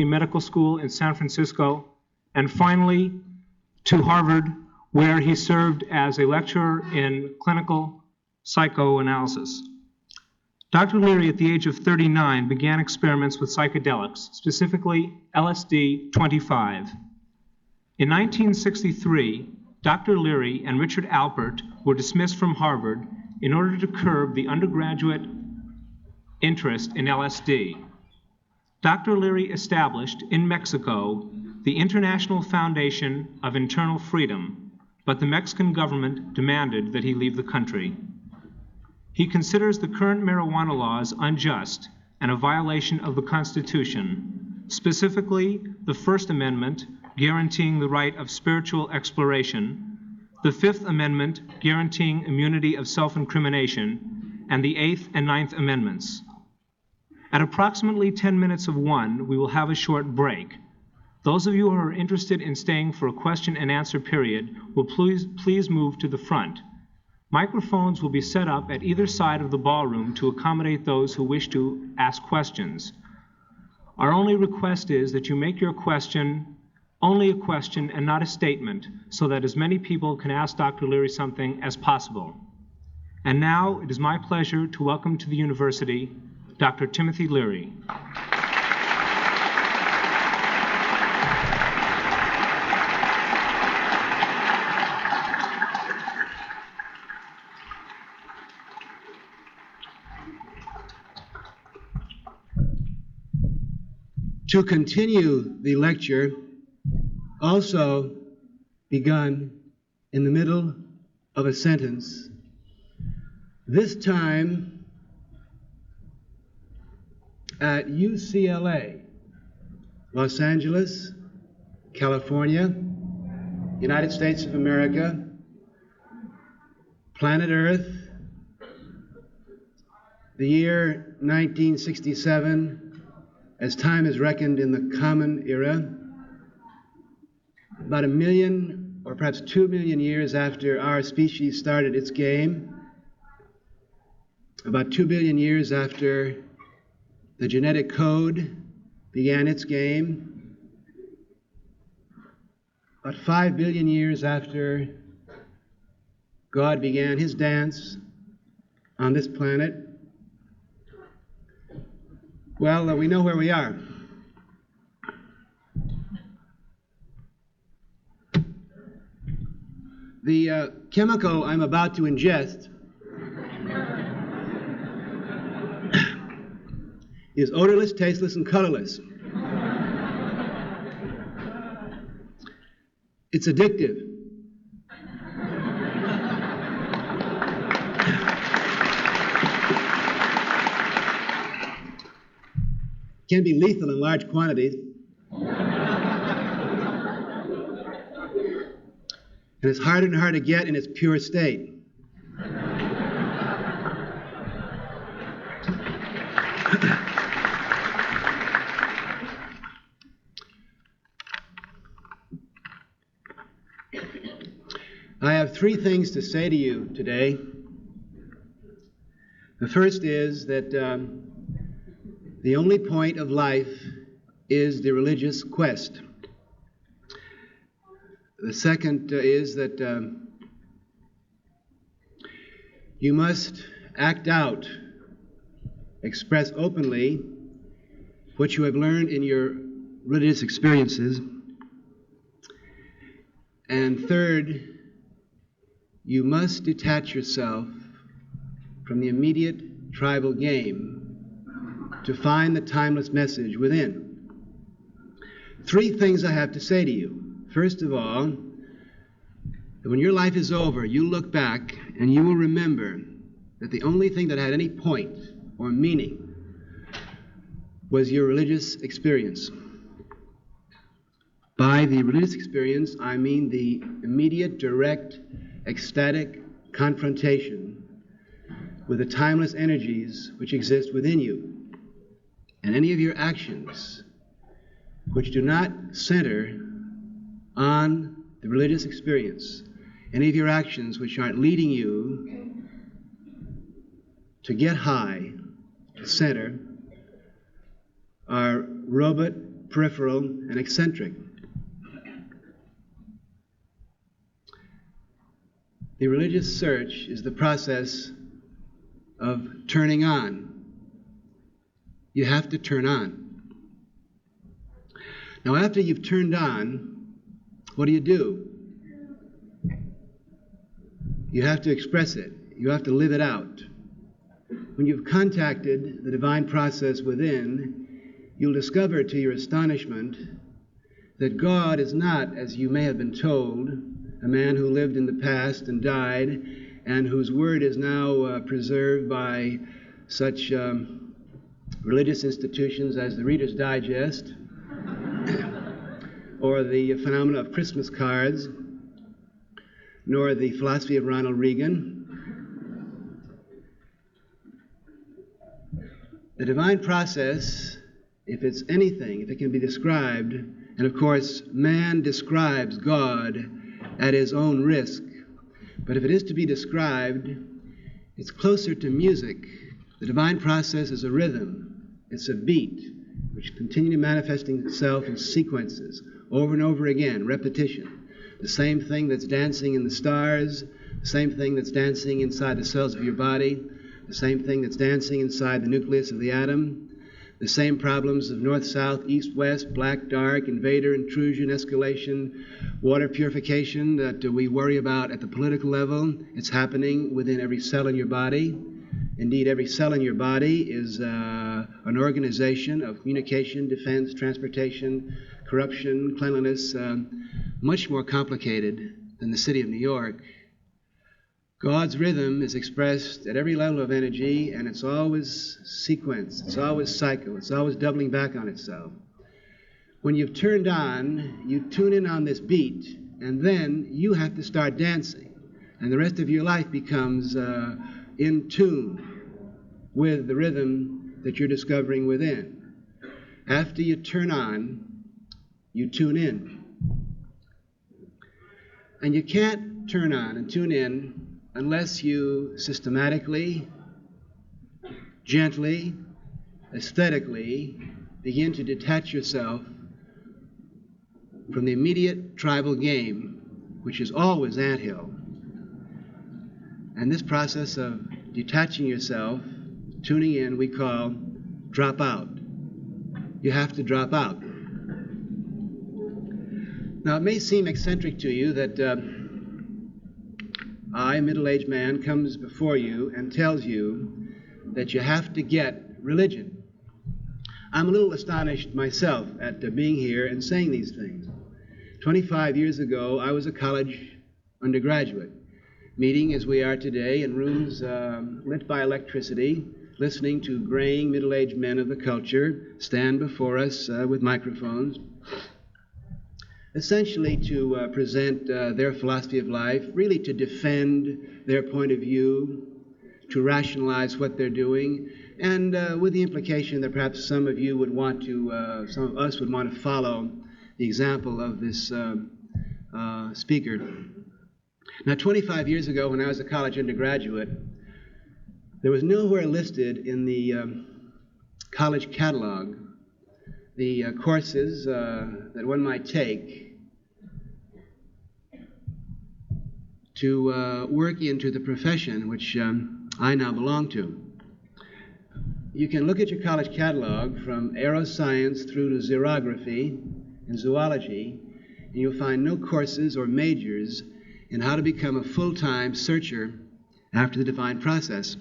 Medical School in San Francisco, and finally to Harvard, where he served as a lecturer in clinical psychoanalysis. Dr. Leary, at the age of 39, began experiments with psychedelics, specifically LSD-25. In 1963, Dr. Leary and Richard Alpert were dismissed from Harvard in order to curb the undergraduate interest in LSD. Dr. Leary established in Mexico the International Foundation of Internal Freedom, but the Mexican government demanded that he leave the country. He considers the current marijuana laws unjust and a violation of the Constitution, specifically the First Amendment guaranteeing the right of spiritual exploration, the Fifth Amendment guaranteeing immunity of self-incrimination, and the Eighth and Ninth Amendments. At approximately 10 minutes of 1, we will have a short break. Those of you who are interested in staying for a question and answer period will please move to the front. Microphones will be set up at either side of the ballroom to accommodate those who wish to ask questions. Our only request is that you make your question only a question and not a statement, so that as many people can ask Dr. Leary something as possible. And now it is my pleasure to welcome to the university Dr. Timothy Leary. To continue the lecture, also begun in the middle of a sentence, this time at UCLA, Los Angeles, California, United States of America, planet Earth, the year 1967, as time is reckoned in the Common Era, about 1 million or perhaps 2 million years after our species started its game, about 2 billion years after the genetic code began its game, about 5 billion years after God began his dance on this planet. Well, we know where we are. The chemical I'm about to ingest is odorless, tasteless, and colorless. It's addictive. Can be lethal in large quantities. And it's harder and harder to get in its pure state. I have 3 things to say to you today. The first is that the only point of life is the religious quest. The second is that you must act out, express openly what you have learned in your religious experiences. And third, you must detach yourself from the immediate tribal game to find the timeless message within. 3 things I have to say to you. First of all, that when your life is over, you look back and you will remember that the only thing that had any point or meaning was your religious experience. By the religious experience, I mean the immediate, direct, ecstatic confrontation with the timeless energies which exist within you. And any of your actions which do not center on the religious experience, any of your actions which aren't leading you to get high, to center, are robot peripheral, and eccentric. The religious search is the process of turning on. You have to turn on. Now, after you've turned on, what do? You have to express it. You have to live it out. When you've contacted the divine process within, you'll discover to your astonishment that God is not, as you may have been told, a man who lived in the past and died, and whose word is now preserved by such religious institutions as the Reader's Digest, or the phenomena of Christmas cards, nor the philosophy of Ronald Reagan. The divine process, if it's anything, if it can be described, and of course man describes God at his own risk, but if it is to be described, it's closer to music. The divine process is a rhythm, it's a beat, which continually manifesting itself in sequences, over and over again, repetition. The same thing that's dancing in the stars, the same thing that's dancing inside the cells of your body, the same thing that's dancing inside the nucleus of the atom, the same problems of north, south, east, west, black, dark, invader, intrusion, escalation, water purification that we worry about at the political level. It's happening within every cell in your body. Indeed, every cell in your body is an organization of communication, defense, transportation, corruption, cleanliness, much more complicated than the city of New York. God's rhythm is expressed at every level of energy, and it's always sequenced, it's always cycle, it's always doubling back on itself. When you've turned on, you tune in on this beat, and then you have to start dancing, and the rest of your life becomes in tune with the rhythm that you're discovering within. After you turn on, you tune in. And you can't turn on and tune in unless you systematically, gently, aesthetically begin to detach yourself from the immediate tribal game, which is always anthill. And this process of detaching yourself, tuning in, we call drop out. You have to drop out. Now, it may seem eccentric to you that I, a middle-aged man, comes before you and tells you that you have to get religion. I'm a little astonished myself at being here and saying these things. 25 years ago, I was a college undergraduate, meeting as we are today in rooms lit by electricity, listening to graying middle-aged men of the culture stand before us with microphones, essentially to present their philosophy of life, really to defend their point of view, to rationalize what they're doing, and with the implication that perhaps some of you would want to, some of us would want to follow the example of this speaker. Now, 25 years ago, when I was a college undergraduate, there was nowhere listed in the college catalog the courses that one might take to work into the profession which I now belong to. You can look at your college catalog from aeroscience through to xerography and zoology, and you'll find no courses or majors in how to become a full-time searcher after the divine process.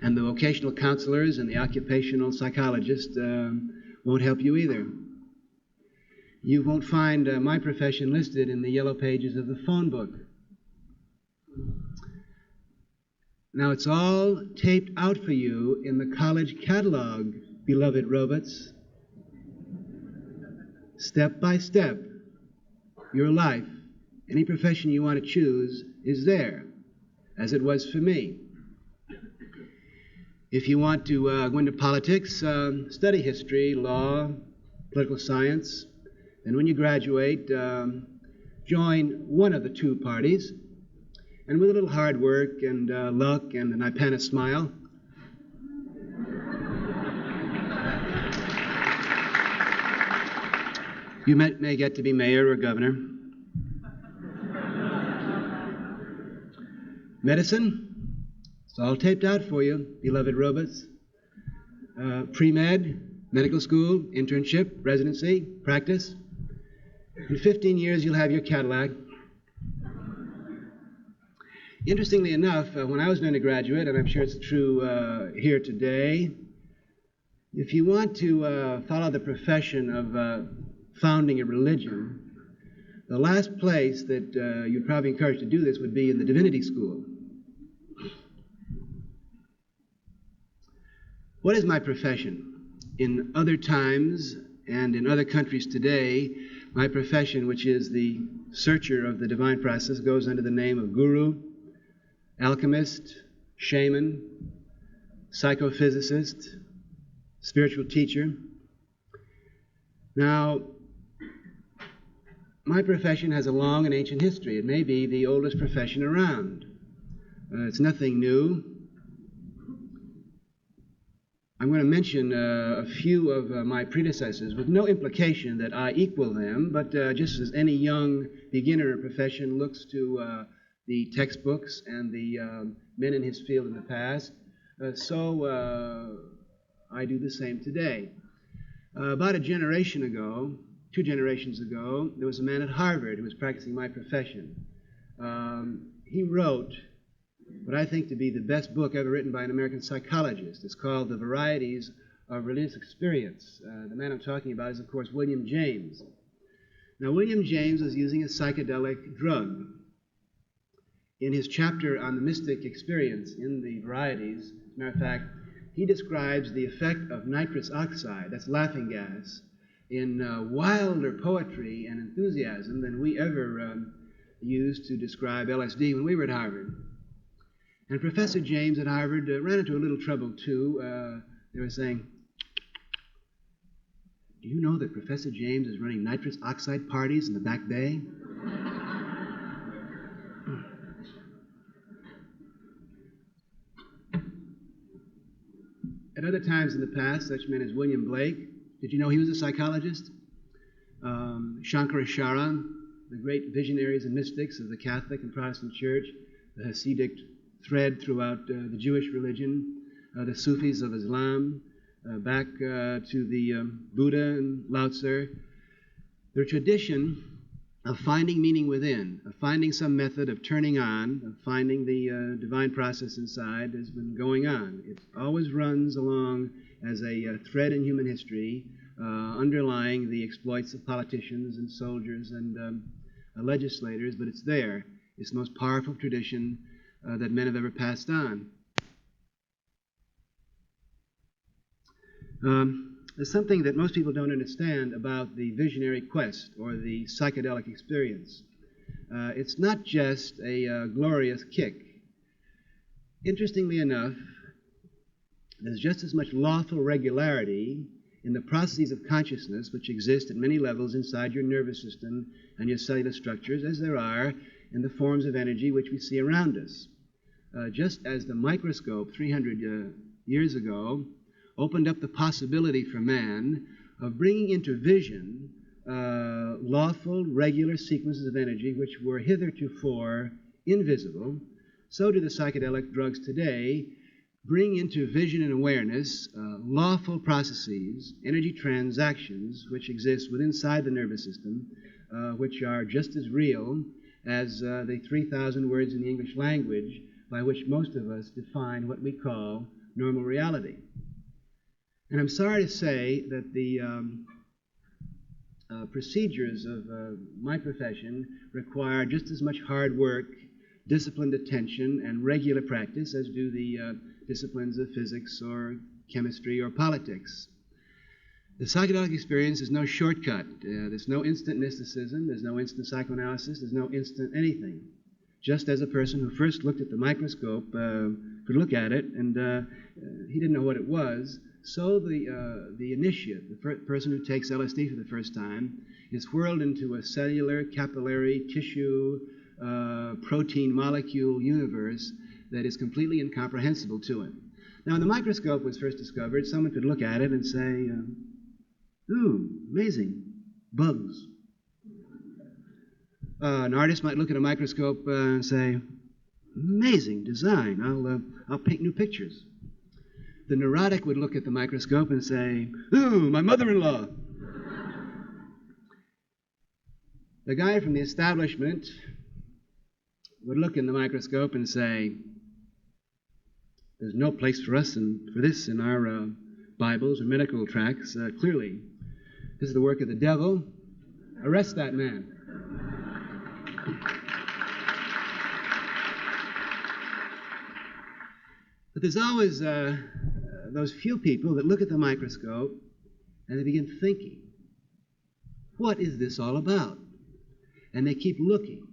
And the vocational counselors and the occupational psychologists won't help you either. You won't find my profession listed in the yellow pages of the phone book. Now, it's all taped out for you in the college catalog, beloved robots. Step by step, your life, any profession you want to choose is there, as it was for me. If you want to go into politics, study history, law, political science, and when you graduate, join one of the two parties, and with a little hard work and luck and an Ipana smile, You may get to be mayor or governor. Medicine, it's all taped out for you, beloved robots. Pre-med, medical school, internship, residency, practice. In 15 years, you'll have your Cadillac. Interestingly enough, when I was an undergraduate, and I'm sure it's true here today, if you want to follow the profession of founding a religion, the last place that you'd probably encourage to do this would be in the divinity school. What is my profession? In other times and in other countries today, my profession, which is the searcher of the divine process, goes under the name of guru, alchemist, shaman, psychophysicist, spiritual teacher. Now, my profession has a long and ancient history. It may be the oldest profession around. It's nothing new. I'm going to mention a few of my predecessors with no implication that I equal them, but just as any young beginner in a profession looks to the textbooks and the men in his field in the past, so I do the same today. About a generation ago, 2 generations ago, there was a man at Harvard who was practicing my profession. He wrote what I think to be the best book ever written by an American psychologist. It's called The Varieties of Religious Experience. The man I'm talking about is, of course, William James. Now, William James was using a psychedelic drug. In his chapter on the mystic experience in The Varieties, as a matter of fact, he describes the effect of nitrous oxide, that's laughing gas, in wilder poetry and enthusiasm than we ever used to describe LSD when we were at Harvard. And Professor James at Harvard ran into a little trouble, too. They were saying, do you know that Professor James is running nitrous oxide parties in the Back Bay? At other times in the past, such men as William Blake, did you know he was a psychologist? Shankaracharya, the great visionaries and mystics of the Catholic and Protestant Church, the Hasidic thread throughout the Jewish religion, the Sufis of Islam, back to the Buddha and Lao Tzu. Their tradition of finding meaning within, of finding some method of turning on, of finding the divine process inside has been going on. It always runs along as a thread in human history, underlying the exploits of politicians and soldiers and legislators, but it's there. It's the most powerful tradition that men have ever passed on. There's something that most people don't understand about the visionary quest or the psychedelic experience. It's not just a glorious kick. Interestingly enough, there's just as much lawful regularity in the processes of consciousness which exist at many levels inside your nervous system and your cellular structures as there are in the forms of energy which we see around us. Just as the microscope 300 years ago opened up the possibility for man of bringing into vision lawful, regular sequences of energy which were hitherto invisible, so do the psychedelic drugs today bring into vision and awareness lawful processes, energy transactions which exist within inside the nervous system, which are just as real as the 3,000 words in the English language by which most of us define what we call normal reality. And I'm sorry to say that the procedures of my profession require just as much hard work, disciplined attention, and regular practice as do the disciplines of physics or chemistry or politics. The psychedelic experience is no shortcut. There's no instant mysticism, there's no instant psychoanalysis, there's no instant anything. Just as a person who first looked at the microscope could look at it and he didn't know what it was, so the initiate, the person who takes LSD for the first time, is whirled into a cellular, capillary, tissue, protein molecule universe that is completely incomprehensible to him. Now, when the microscope was first discovered, someone could look at it and say, ooh, amazing. bugs. An artist might look at a microscope and say, amazing design, I'll paint new pictures. The neurotic would look at the microscope and say, ooh, my mother-in-law. The guy from the establishment would look in the microscope and say, there's no place for us for this in our Bibles or medical tracts. Clearly, this is the work of the devil. Arrest that man. But there's always those few people that look at the microscope and they begin thinking, what is this all about? And they keep looking.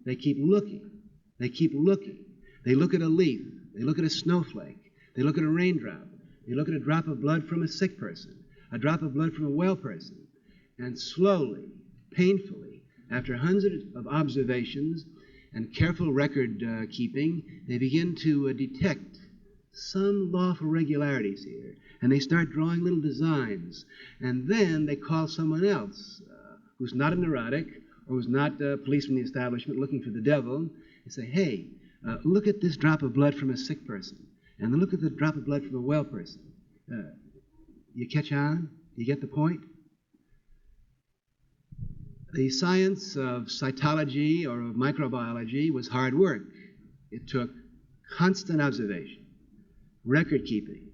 They keep looking. They keep looking. They look at a leaf. They look at a snowflake. They look at a raindrop. They look at a drop of blood from a sick person, a drop of blood from a well person. And slowly, painfully, after hundreds of observations and careful record keeping, they begin to detect some lawful regularities here. And they start drawing little designs. And then they call someone else who's not a neurotic or who's not a police from the establishment looking for the devil and say, hey, look at this drop of blood from a sick person. And then look at the drop of blood from a well person. You catch on? You get the point? The science of cytology or of microbiology was hard work. It took constant observation, record keeping,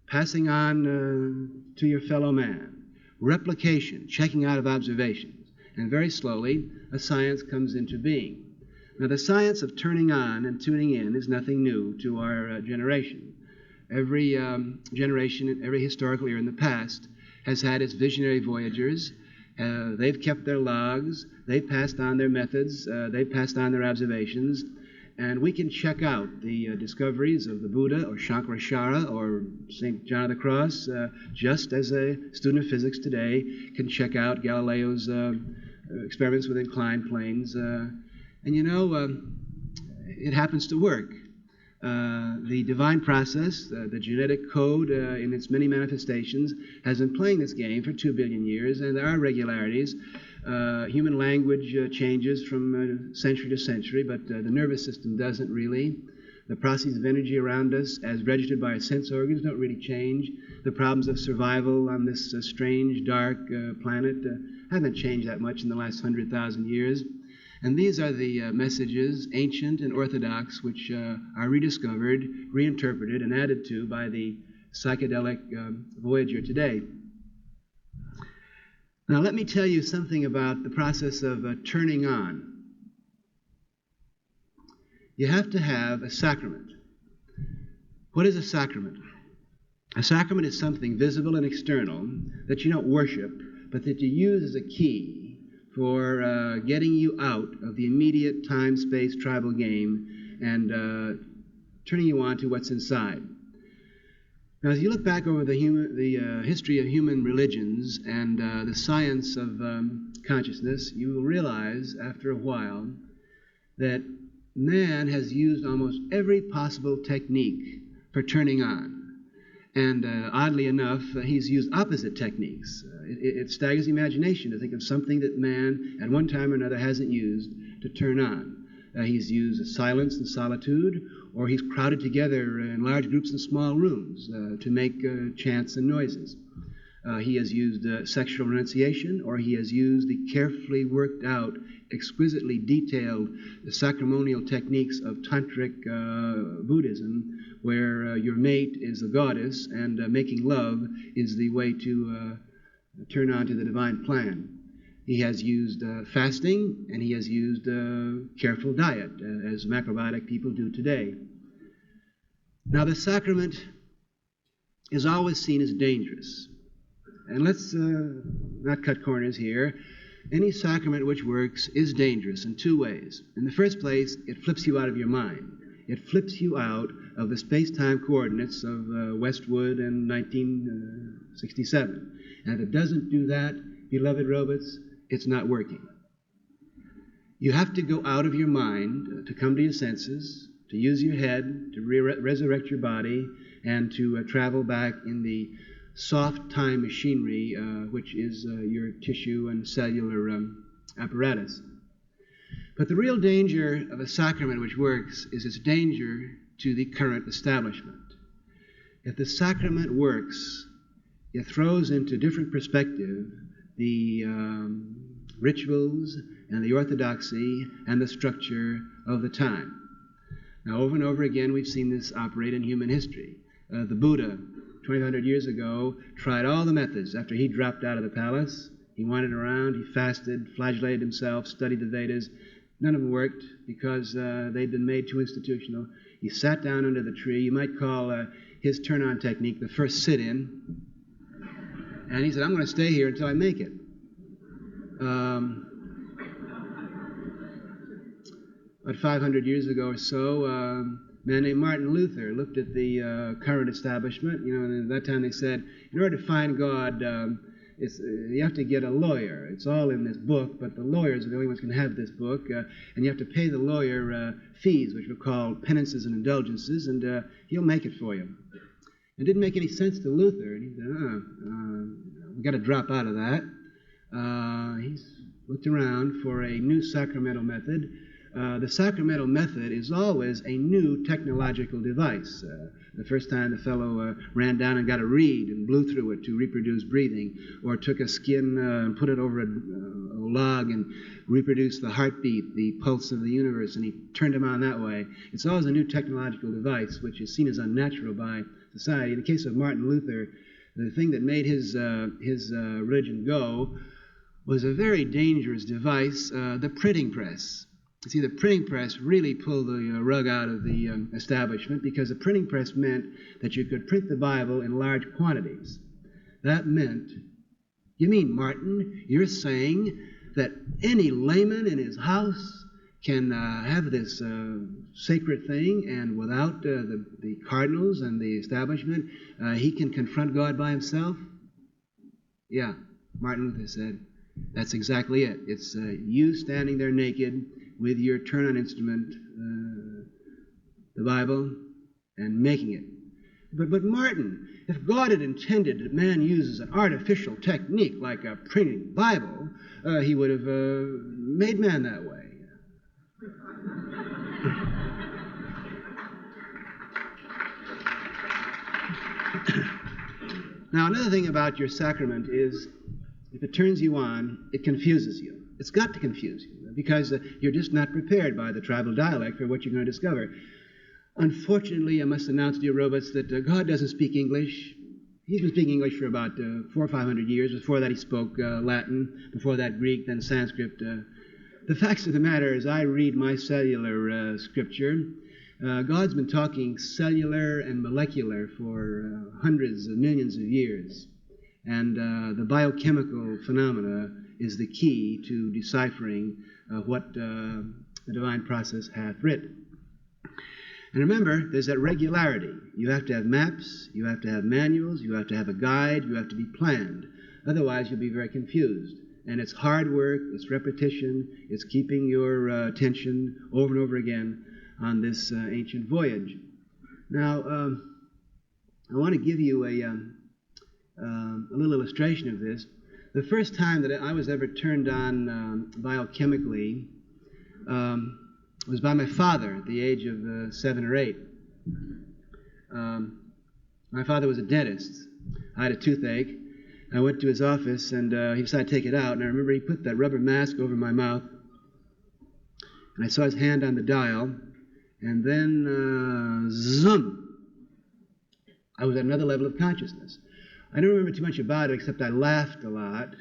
passing on to your fellow man, replication, checking out of observations, and very slowly a science comes into being. Now, the science of turning on and tuning in is nothing new to our generation. Every generation, every historical era in the past has had its visionary voyagers. They've kept their logs, they've passed on their methods, they've passed on their observations, and we can check out the discoveries of the Buddha or Shankaracharya or St. John of the Cross, just as a student of physics today can check out Galileo's experiments with inclined planes. And you know, it happens to work. The divine process, the genetic code in its many manifestations, has been playing this game for 2 billion years, and there are regularities. Human language changes from century to century, but the nervous system doesn't really. The processes of energy around us, as registered by our sense organs, don't really change. The problems of survival on this strange, dark planet haven't changed that much in the last 100,000 years. And these are the messages, ancient and orthodox, which are rediscovered, reinterpreted, and added to by the psychedelic voyager today. Now, let me tell you something about the process of turning on. You have to have a sacrament. What is a sacrament? A sacrament is something visible and external that you don't worship, but that you use as a key for getting you out of the immediate time-space tribal game and turning you on to what's inside. Now, as you look back over the history of human religions and the science of consciousness, you will realize after a while that man has used almost every possible technique for turning on. And oddly enough, he's used opposite techniques. It staggers the imagination to think of something that man at one time or another hasn't used to turn on. He's used silence and solitude, or he's crowded together in large groups in small rooms to make chants and noises. He has used sexual renunciation, or he has used the carefully worked out, exquisitely detailed sacramental techniques of tantric Buddhism, where your mate is the goddess and making love is the way to turn on to the divine plan. He has used fasting, and he has used careful diet, as macrobiotic people do today. Now, the sacrament is always seen as dangerous. And let's not cut corners here. Any sacrament which works is dangerous in two ways. In the first place, it flips you out of your mind. It flips you out of the space-time coordinates of Westwood in 1967. And if it doesn't do that, beloved robots, it's not working. You have to go out of your mind to come to your senses, to use your head, to resurrect your body, and to travel back in the soft time machinery, which is your tissue and cellular apparatus. But the real danger of a sacrament which works is its danger to the current establishment. If the sacrament works, it throws into different perspective the rituals and the orthodoxy and the structure of the time. Now, over and over again, we've seen this operate in human history. The Buddha, 2,500 years ago, tried all the methods. After he dropped out of the palace, he wandered around, he fasted, flagellated himself, studied the Vedas. None of them worked because they'd been made too institutional. He sat down under the tree. You might call his turn-on technique the first sit-in. And he said, I'm going to stay here until I make it. About 500 years ago or so, a man named Martin Luther looked at the current establishment, and at that time they said, in order to find God, you have to get a lawyer. It's all in this book, but the lawyers are the only ones who can have this book, and you have to pay the lawyer fees, which were called penances and indulgences, and he'll make it for you. It didn't make any sense to Luther, and he said, we've got to drop out of that. He's looked around for a new sacramental method. The sacramental method is always a new technological device. The first time the fellow ran down and got a reed and blew through it to reproduce breathing, or took a skin and put it over a log and reproduced the heartbeat, the pulse of the universe, and he turned him on that way. It's always a new technological device which is seen as unnatural by society. In the case of Martin Luther, the thing that made his religion go was a very dangerous device, the printing press. You see, the printing press really pulled the rug out of the establishment, because the printing press meant that you could print the Bible in large quantities. That meant, you mean, Martin, you're saying that any layman in his house can have this sacred thing, and without the cardinals and the establishment, he can confront God by himself? Yeah, Martin Luther said, that's exactly it. It's you standing there naked with your turn-on instrument, the Bible, and making it. But Martin, if God had intended that man uses an artificial technique like a printing Bible, he would have made man that way. Now, another thing about your sacrament is, if it turns you on, it confuses you. It's got to confuse you, because you're just not prepared by the tribal dialect for what you're going to discover. Unfortunately, I must announce to you, robots, that God doesn't speak English. He's been speaking English for about 400 or 500 years. Before that, he spoke Latin. Before that, Greek, then Sanskrit. The facts of the matter is, I read my cellular scripture. God's been talking cellular and molecular for hundreds of millions of years. And the biochemical phenomena is the key to deciphering what the divine process hath written. And remember, there's that regularity. You have to have maps, you have to have manuals, you have to have a guide, you have to be planned. Otherwise, you'll be very confused. And it's hard work, it's repetition, it's keeping your attention over and over again on this ancient voyage. Now, I want to give you a little illustration of this. The first time that I was ever turned on biochemically was by my father at the age of 7 or 8. My father was a dentist. I had a toothache. I went to his office, and he decided to take it out. And I remember he put that rubber mask over my mouth, and I saw his hand on the dial, and then zoom! I was at another level of consciousness. I don't remember too much about it, except I laughed a lot.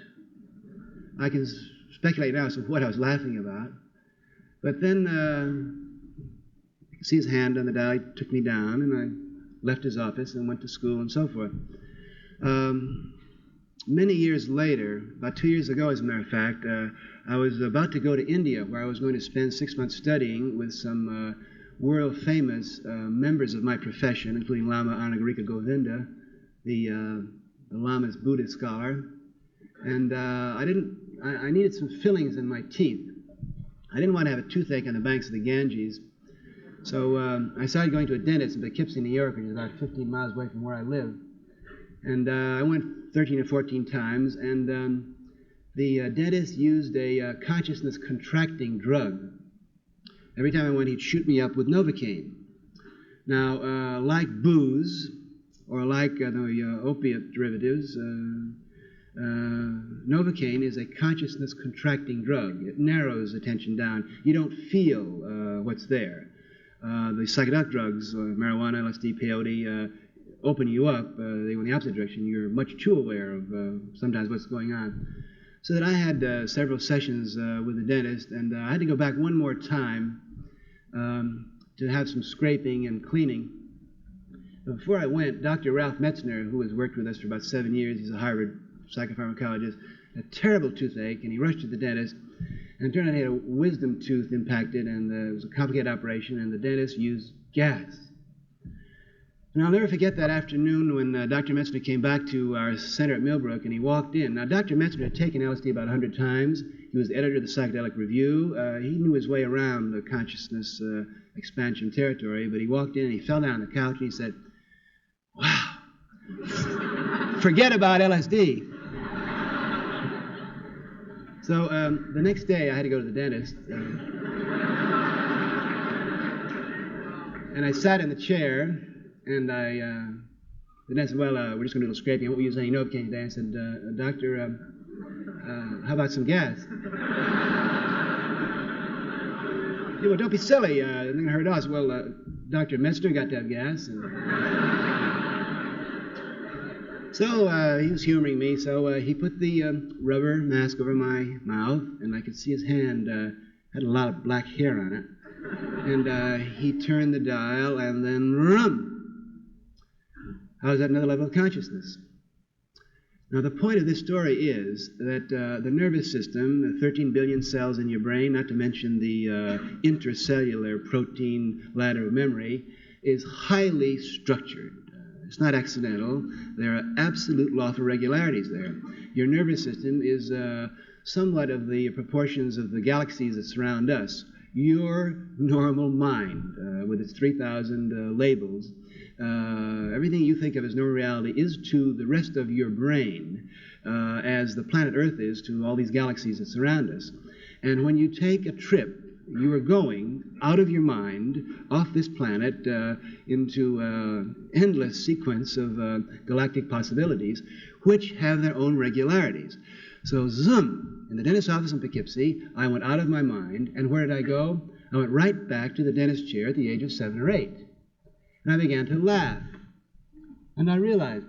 I can speculate now as to what I was laughing about. But then, I could see his hand on the dial. He took me down, and I left his office and went to school and so forth. Many years later, about 2 years ago, as a matter of fact, I was about to go to India, where I was going to spend 6 months studying with some world-famous members of my profession, including Lama Anagarika Govinda, the Lama's Buddhist scholar. And I needed some fillings in my teeth. I didn't want to have a toothache on the banks of the Ganges. So I started going to a dentist in Poughkeepsie, New York, which is about 15 miles away from where I live. And I went 13 or 14 times, and the dentist used a consciousness-contracting drug. Every time I went, he'd shoot me up with Novocaine. Now, like booze, or like the opiate derivatives, Novocaine is a consciousness-contracting drug. It narrows attention down. You don't feel what's there. The psychedelic drugs, marijuana, LSD, peyote, open you up. They go in the opposite direction. You're much too aware of sometimes what's going on. So that I had several sessions with the dentist, and I had to go back one more time to have some scraping and cleaning. But before I went, Dr. Ralph Metzner, who has worked with us for about 7 years, he's a Harvard psychopharmacologist, had a terrible toothache, and he rushed to the dentist, and it turned out he had a wisdom tooth impacted, and it was a complicated operation, and the dentist used gas. And I'll never forget that afternoon when Dr. Metzner came back to our center at Millbrook, and he walked in. Now, Dr. Metzner had taken LSD about 100 times. He was the editor of the Psychedelic Review. He knew his way around the consciousness expansion territory, but he walked in and he fell down on the couch and he said, "Wow, forget about LSD." So the next day I had to go to the dentist. And I sat in the chair, and the dentist said, "Well, we're just going to do a little scraping. I won't use any Novocaine today." I said, "Doctor, how about some gas?" "Yeah, well, don't be silly. It's not going to hurt us." "Well, Dr. Metzner got to have gas." So he was humoring me, so he put the rubber mask over my mouth, and I could see his hand had a lot of black hair on it. And he turned the dial, and then rum! I was at another level of consciousness. Now, the point of this story is that the nervous system, the 13 billion cells in your brain, not to mention the intracellular protein ladder of memory, is highly structured. It's not accidental. There are absolute lawful regularities there. Your nervous system is somewhat of the proportions of the galaxies that surround us. Your normal mind, with its 3,000 labels, everything you think of as normal reality is to the rest of your brain as the planet Earth is to all these galaxies that surround us. And when you take a trip, you are going out of your mind, off this planet, into endless sequence of galactic possibilities, which have their own regularities. So, zoom, in the dentist's office in Poughkeepsie, I went out of my mind, and where did I go? I went right back to the dentist's chair at the age of 7 or 8. And I began to laugh. And I realized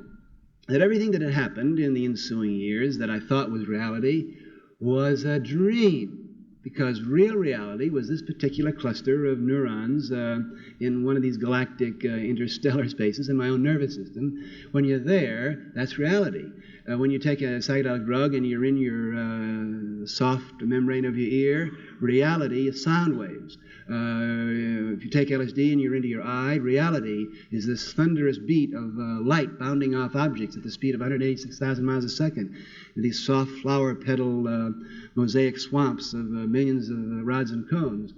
that everything that had happened in the ensuing years that I thought was reality was a dream. Because real reality was this particular cluster of neurons in one of these galactic interstellar spaces in my own nervous system. When you're there, that's reality. When you take a psychedelic drug and you're in your soft membrane of your ear, reality is sound waves. If you take LSD and you're into your eye, reality is this thunderous beat of light bounding off objects at the speed of 186,000 miles a second. These soft flower petal mosaic swamps of millions of rods and cones.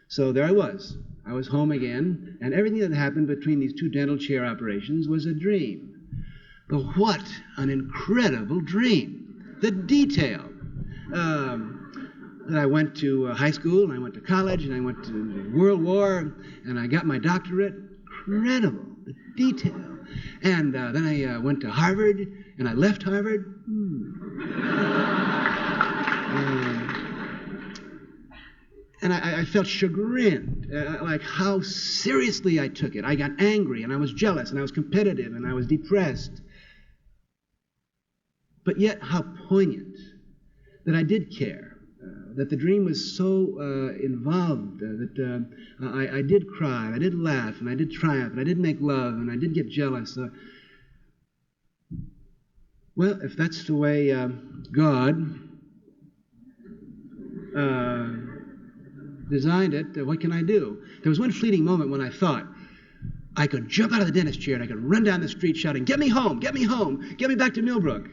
So there I was. I was home again, and everything that happened between these two dental chair operations was a dream. But what an incredible dream. The detail. That I went to high school, and I went to college, and I went to World War, and I got my doctorate. Incredible, the detail. And then I went to Harvard, and I left Harvard. And I felt chagrined, like how seriously I took it. I got angry, and I was jealous, and I was competitive, and I was depressed. But yet, how poignant that I did care. That the dream was so involved that I did cry, and I did laugh, and I did triumph, and I did make love, and I did get jealous. Well, if that's the way God designed it, what can I do? There was one fleeting moment when I thought I could jump out of the dentist chair and I could run down the street shouting, "Get me home, get me home, get me back to Millbrook,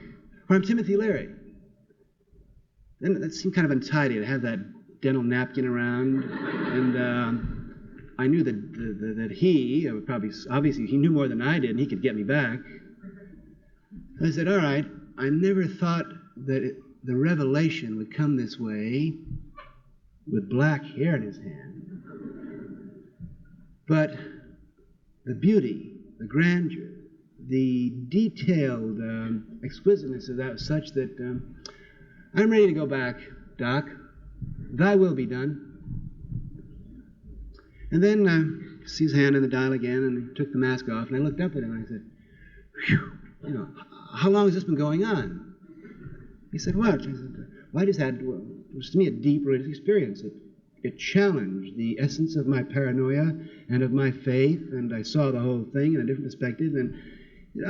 where I'm Timothy Leary." Then that seemed kind of untidy to have that dental napkin around, and I knew that he, probably, obviously, he knew more than I did, and he could get me back. I said, all right, I never thought that the revelation would come this way with black hair in his hand. But the beauty, the grandeur, the detailed exquisiteness of that was such that I'm ready to go back, Doc. Thy will be done. And then I see his hand in the dial again, and he took the mask off, and I looked up at him, and I said, whew, how long has this been going on? He said, what? I said, well, I just had, it was to me a deep religious experience. It challenged the essence of my paranoia and of my faith, and I saw the whole thing in a different perspective. And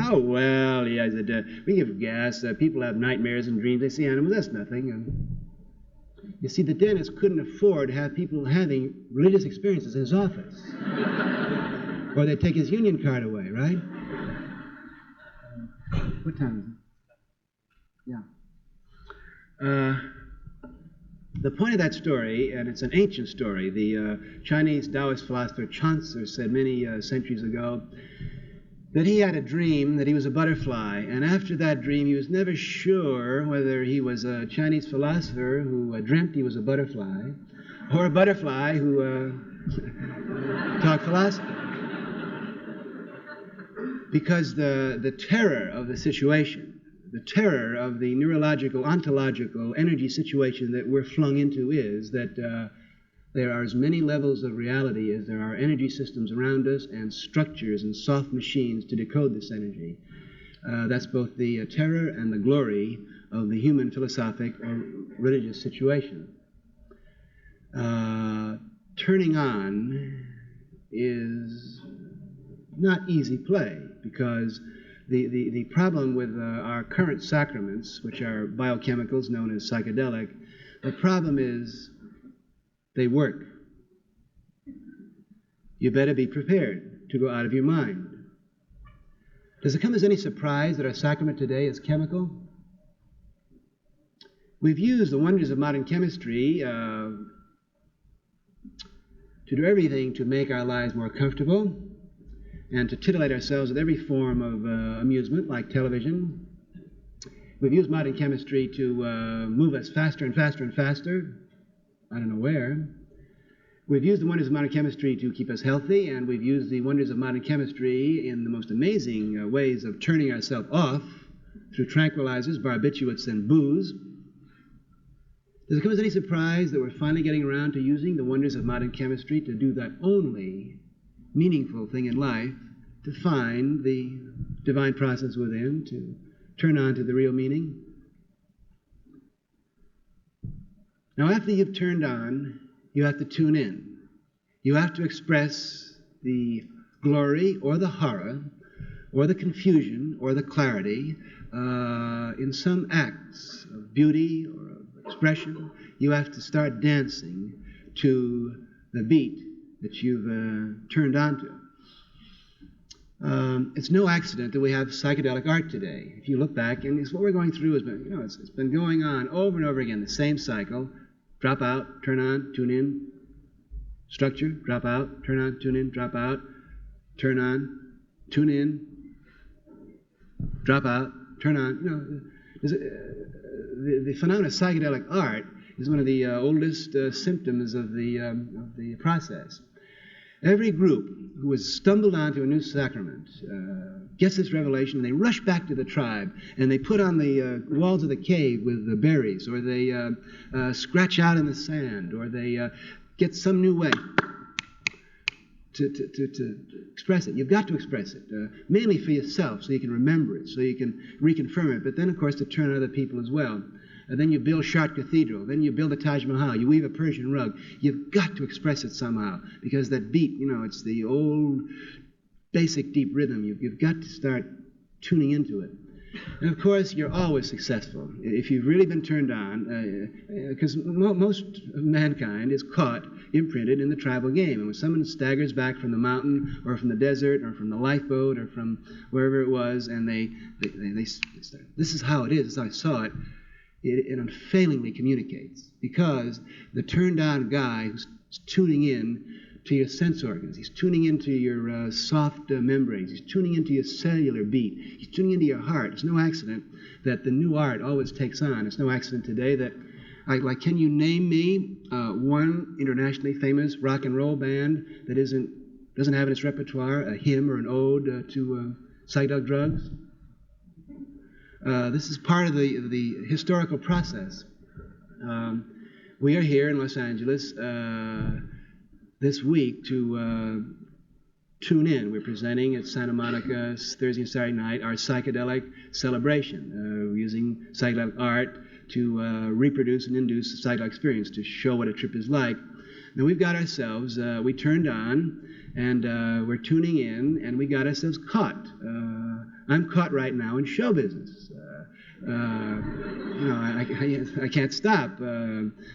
oh, well, yeah, I said, we give gas. People have nightmares and dreams. They see animals. That's nothing. You see, the dentist couldn't afford to have people having religious experiences in his office. Or they'd take his union card away, right? What time is it? Yeah. The point of that story, and it's an ancient story, the Chinese Taoist philosopher Chaucer said many centuries ago that he had a dream that he was a butterfly, and after that dream he was never sure whether he was a Chinese philosopher who dreamt he was a butterfly, or a butterfly who talked philosophy. Because the terror of the situation, the terror of the neurological, ontological energy situation that we're flung into is that there are as many levels of reality as there are energy systems around us and structures and soft machines to decode this energy. That's both the terror and the glory of the human philosophic or religious situation. Turning on is not easy play, because the problem with our current sacraments, which are biochemicals known as psychedelic, the problem is they work. You better be prepared to go out of your mind. Does it come as any surprise that our sacrament today is chemical? We've used the wonders of modern chemistry to do everything to make our lives more comfortable and to titillate ourselves with every form of amusement, like television. We've used modern chemistry to move us faster and faster and faster. I don't know where. We've used the wonders of modern chemistry to keep us healthy, and we've used the wonders of modern chemistry in the most amazing ways of turning ourselves off through tranquilizers, barbiturates, and booze. Does it come as any surprise that we're finally getting around to using the wonders of modern chemistry to do that only meaningful thing in life, to find the divine process within, to turn on to the real meaning? Now, after you've turned on, you have to tune in. You have to express the glory or the horror or the confusion or the clarity in some acts of beauty or of expression. You have to start dancing to the beat that you've turned onto. It's no accident that we have psychedelic art today. If you look back, and it's what we're going through has been, it's been going on over and over again, the same cycle. Drop out, turn on, tune in, structure, drop out, turn on, tune in, drop out, turn on, tune in, drop out, turn on. The phenomenon of psychedelic art is one of the oldest symptoms of the process. Every group who has stumbled onto a new sacrament gets this revelation, and they rush back to the tribe, and they put on the walls of the cave with the berries, or they scratch out in the sand, or they get some new way to express it. You've got to express it, mainly for yourself, so you can remember it, so you can reconfirm it, but then, of course, to turn on other people as well. And then you build Chartres Cathedral. Then you build the Taj Mahal. You weave a Persian rug. You've got to express it somehow, because that beat, it's the old basic deep rhythm. You've got to start tuning into it. And of course, you're always successful if you've really been turned on, because most of mankind is caught, imprinted in the tribal game. And when someone staggers back from the mountain or from the desert or from the lifeboat or from wherever it was, and they start, this is how it is, this is how I saw it, it unfailingly communicates, because the turned on guy who's tuning in to your sense organs. He's tuning into your soft membranes. He's tuning into your cellular beat. He's tuning into your heart. It's no accident that the new art always takes on. It's no accident today that, like, can you name me one internationally famous rock and roll band that doesn't have in its repertoire a hymn or an ode to psychedelic drugs? This is part of the historical process. We are here in Los Angeles this week to tune in. We're presenting at Santa Monica Thursday and Saturday night our psychedelic celebration. We're using psychedelic art to reproduce and induce a psychedelic experience, to show what a trip is like. Now we've got ourselves, we turned on, and we're tuning in, and we got ourselves caught. I'm caught right now in show business. I can't stop.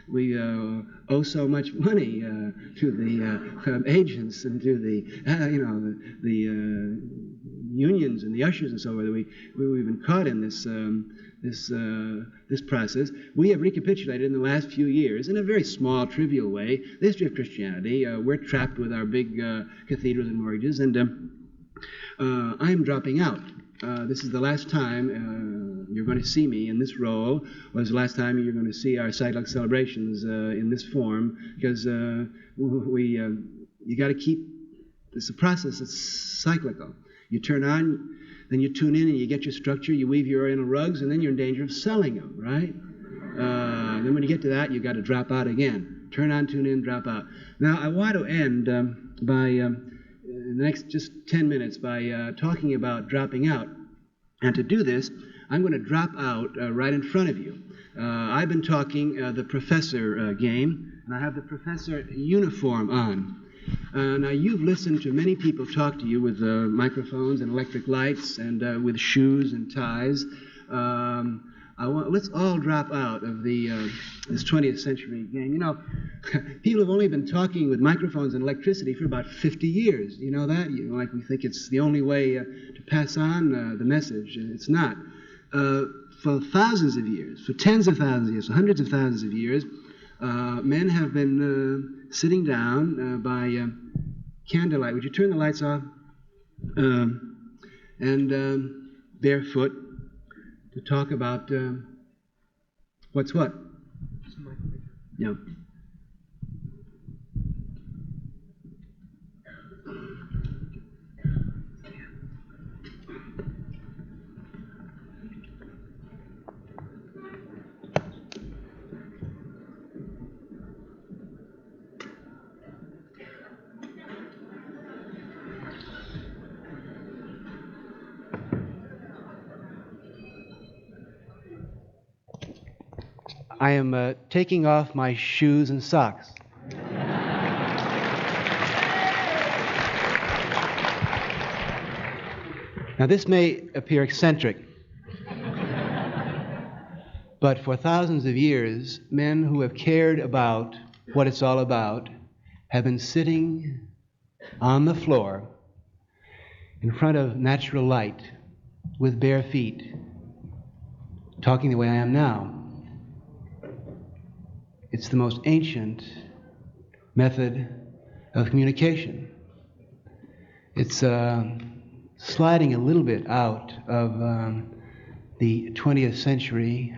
We owe so much money to the agents and to the unions and the ushers and so on. We've been caught in this process. We have recapitulated in the last few years, in a very small, trivial way, the history of Christianity. We're trapped with our big cathedrals and mortgages, and I'm dropping out. This is the last time you're going to see me in this role, or it's the last time you're going to see our psychedelic celebrations in this form, because you got to keep, it's a process that's cyclical. You turn on, then you tune in and you get your structure, you weave your oriental rugs, and then you're in danger of selling them, right? Then when you get to that, you've got to drop out again. Turn on, tune in, drop out. Now, I want to end by... in the next just 10 minutes by talking about dropping out. And to do this, I'm going to drop out right in front of you. I've been talking the professor game, and I have the professor uniform on. Now, you've listened to many people talk to you with microphones and electric lights and with shoes and ties. Let's all drop out of this 20th century game. You know, people have only been talking with microphones and electricity for about 50 years. You know that? Like we think it's the only way to pass on the message. It's not. For thousands of years, for tens of thousands of years, for hundreds of thousands of years, men have been sitting down by candlelight. Would you turn the lights off? And barefoot, to talk about what's what? Yeah. I am taking off my shoes and socks. Now, this may appear eccentric, but for thousands of years, men who have cared about what it's all about have been sitting on the floor in front of natural light with bare feet, talking the way I am now. It's the most ancient method of communication. It's sliding a little bit out of the 20th century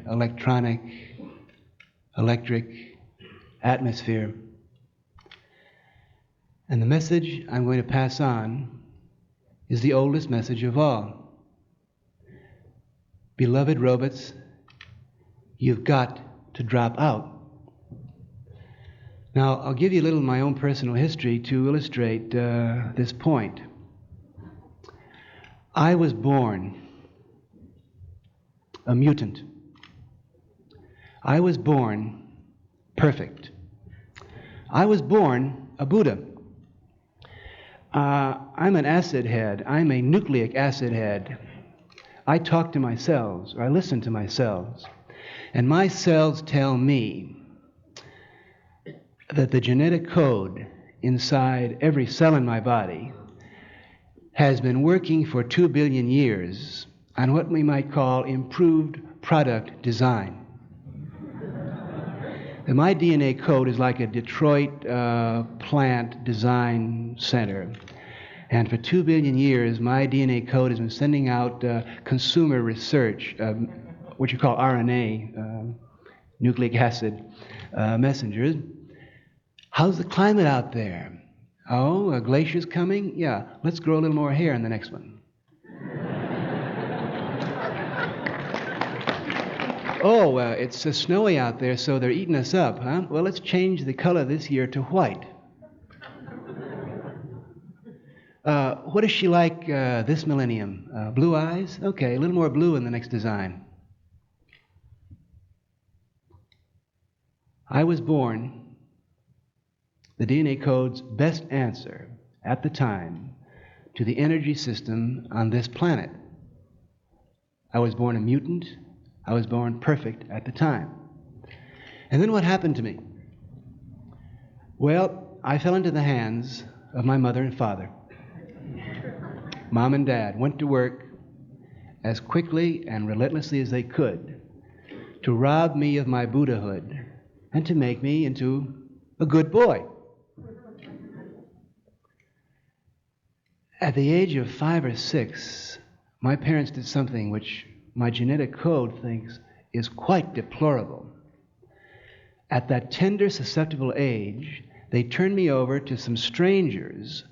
electric atmosphere. And the message I'm going to pass on is the oldest message of all. Beloved robots, you've got to drop out. Now, I'll give you a little of my own personal history to illustrate this point. I was born a mutant. I was born perfect. I was born a Buddha. I'm an acid head. I'm a nucleic acid head. I talk to my cells, or I listen to my cells, and my cells tell me that the genetic code inside every cell in my body has been working for 2 billion years on what we might call improved product design. And my DNA code is like a Detroit plant design center. And for 2 billion years, my DNA code has been sending out consumer research, what you call RNA, nucleic acid messengers. How's the climate out there? Oh, a glacier's coming? Yeah, let's grow a little more hair in the next one. Oh, it's snowy out there, so they're eating us up, huh? Well, let's change the color this year to white. What is she like this millennium? Blue eyes? Okay, a little more blue in the next design. I was born the DNA code's best answer at the time to the energy system on this planet. I was born a mutant. I was born perfect at the time. And then what happened to me? Well, I fell into the hands of my mother and father. Mom and Dad went to work as quickly and relentlessly as they could to rob me of my Buddhahood and to make me into a good boy. At the age of 5 or 6, my parents did something which my genetic code thinks is quite deplorable. At that tender, susceptible age, they turned me over to some strangers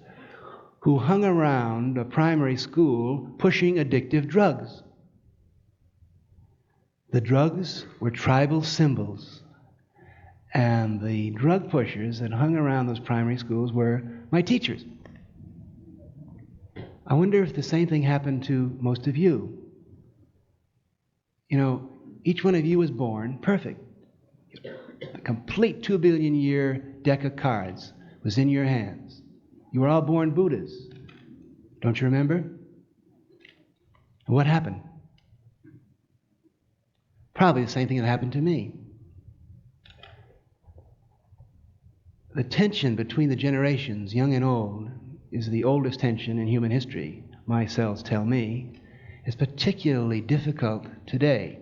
who hung around a primary school pushing addictive drugs. The drugs were tribal symbols, and the drug pushers that hung around those primary schools were my teachers. I wonder if the same thing happened to most of you. You know, each one of you was born perfect. A complete 2 billion year deck of cards was in your hands. You were all born Buddhas. Don't you remember? And what happened? Probably the same thing that happened to me. The tension between the generations, young and old, is the oldest tension in human history, my cells tell me. Is particularly difficult today.